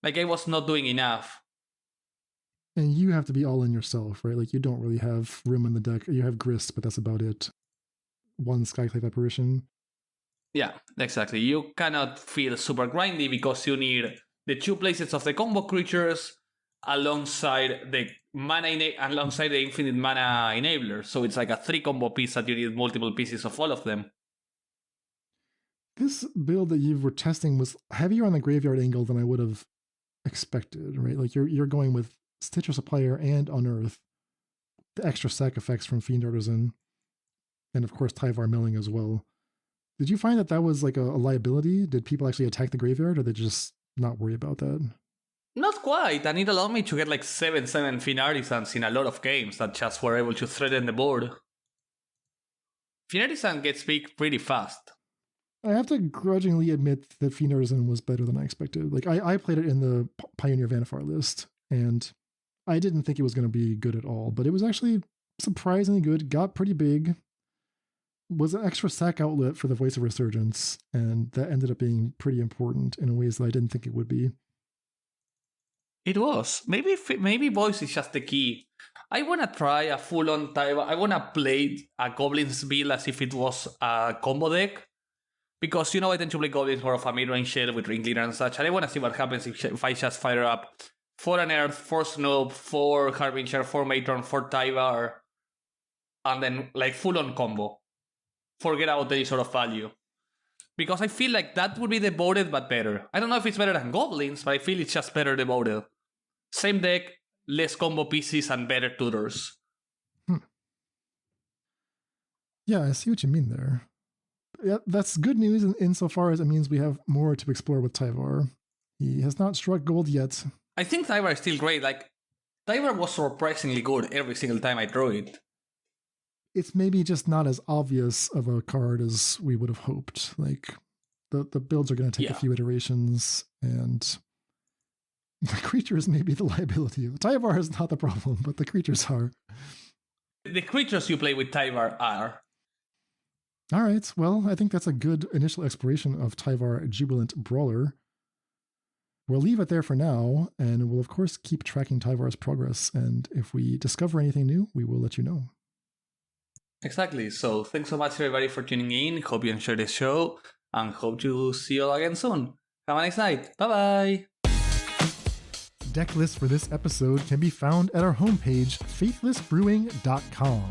Like, I was not doing enough. And you have to be all in yourself, right? Like, you don't really have room in the deck. You have Grist, but that's about it. 1 Skyclave Apparition. Yeah, exactly. You cannot feel super grindy because you need the 2 places of the combo creatures alongside the alongside the infinite mana enabler. So it's like a 3 combo piece that you need multiple pieces of all of them. This build that you were testing was heavier on the graveyard angle than I would have expected, right? Like you're going with Stitcher Supplier and Unearth, the extra sack effects from Fiend Artisan, and of course Tyvar milling as well. Did you find that was like a liability? Did people actually attack the graveyard, or did they just not worry about that? Not quite, and it allowed me to get like 7/7 Fiend Artisans in a lot of games that just were able to threaten the board. Fiend Artisan gets big pretty fast. I have to grudgingly admit that Fiend Artisan was better than I expected. Like I played it in the Pioneer Vannifar list, and I didn't think it was going to be good at all, but it was actually surprisingly good, got pretty big, was an extra sack outlet for the Voice of Resurgence, and that ended up being pretty important in ways that I didn't think it would be. It was. Maybe Voice is just the key. I want to try a full-on Tyvar. I want to play a Goblins build as if it was a combo deck. Because, I tend to play Goblins more of a mid-range shell with Ring Leader and such. And I want to see what happens if I just fire up 4 Unearth, 4 Snoop, 4 Harbinger, 4 Matron, 4 Tyvar. And then, like, full-on combo. Forget about any sort of value. Because I feel like that would be devoted, but better. I don't know if it's better than Goblins, but I feel it's just better devoted. Same deck, less combo pieces, and better tutors. Yeah, I see what you mean there. Yeah, that's good news insofar as it means we have more to explore with Tyvar. He has not struck gold yet. I think Tyvar is still great. Like, Tyvar was surprisingly good every single time I drew it. It's maybe just not as obvious of a card as we would have hoped. Like, the builds are going to take a few iterations, and the creatures may be the liability. Tyvar is not the problem, but the creatures are. The creatures you play with Tyvar are. All right, well, I think that's a good initial exploration of Tyvar Jubilant Brawler. We'll leave it there for now, and we'll of course keep tracking Tyvar's progress, and if we discover anything new, we will let you know. Exactly, so thanks so much everybody for tuning in, hope you enjoyed the show, and hope to see you all again soon. Have a nice night, bye-bye! Deck list for this episode can be found at our homepage, faithlessbrewing.com.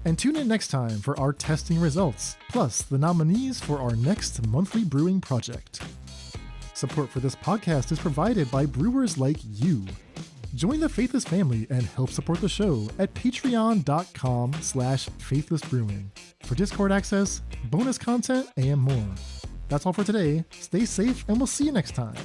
And tune in next time for our testing results, plus the nominees for our next monthly brewing project. Support for this podcast is provided by brewers like you. Join the Faithless family and help support the show at patreon.com/faithlessbrewing for Discord access, bonus content, and more. That's all for today. Stay safe, and we'll see you next time.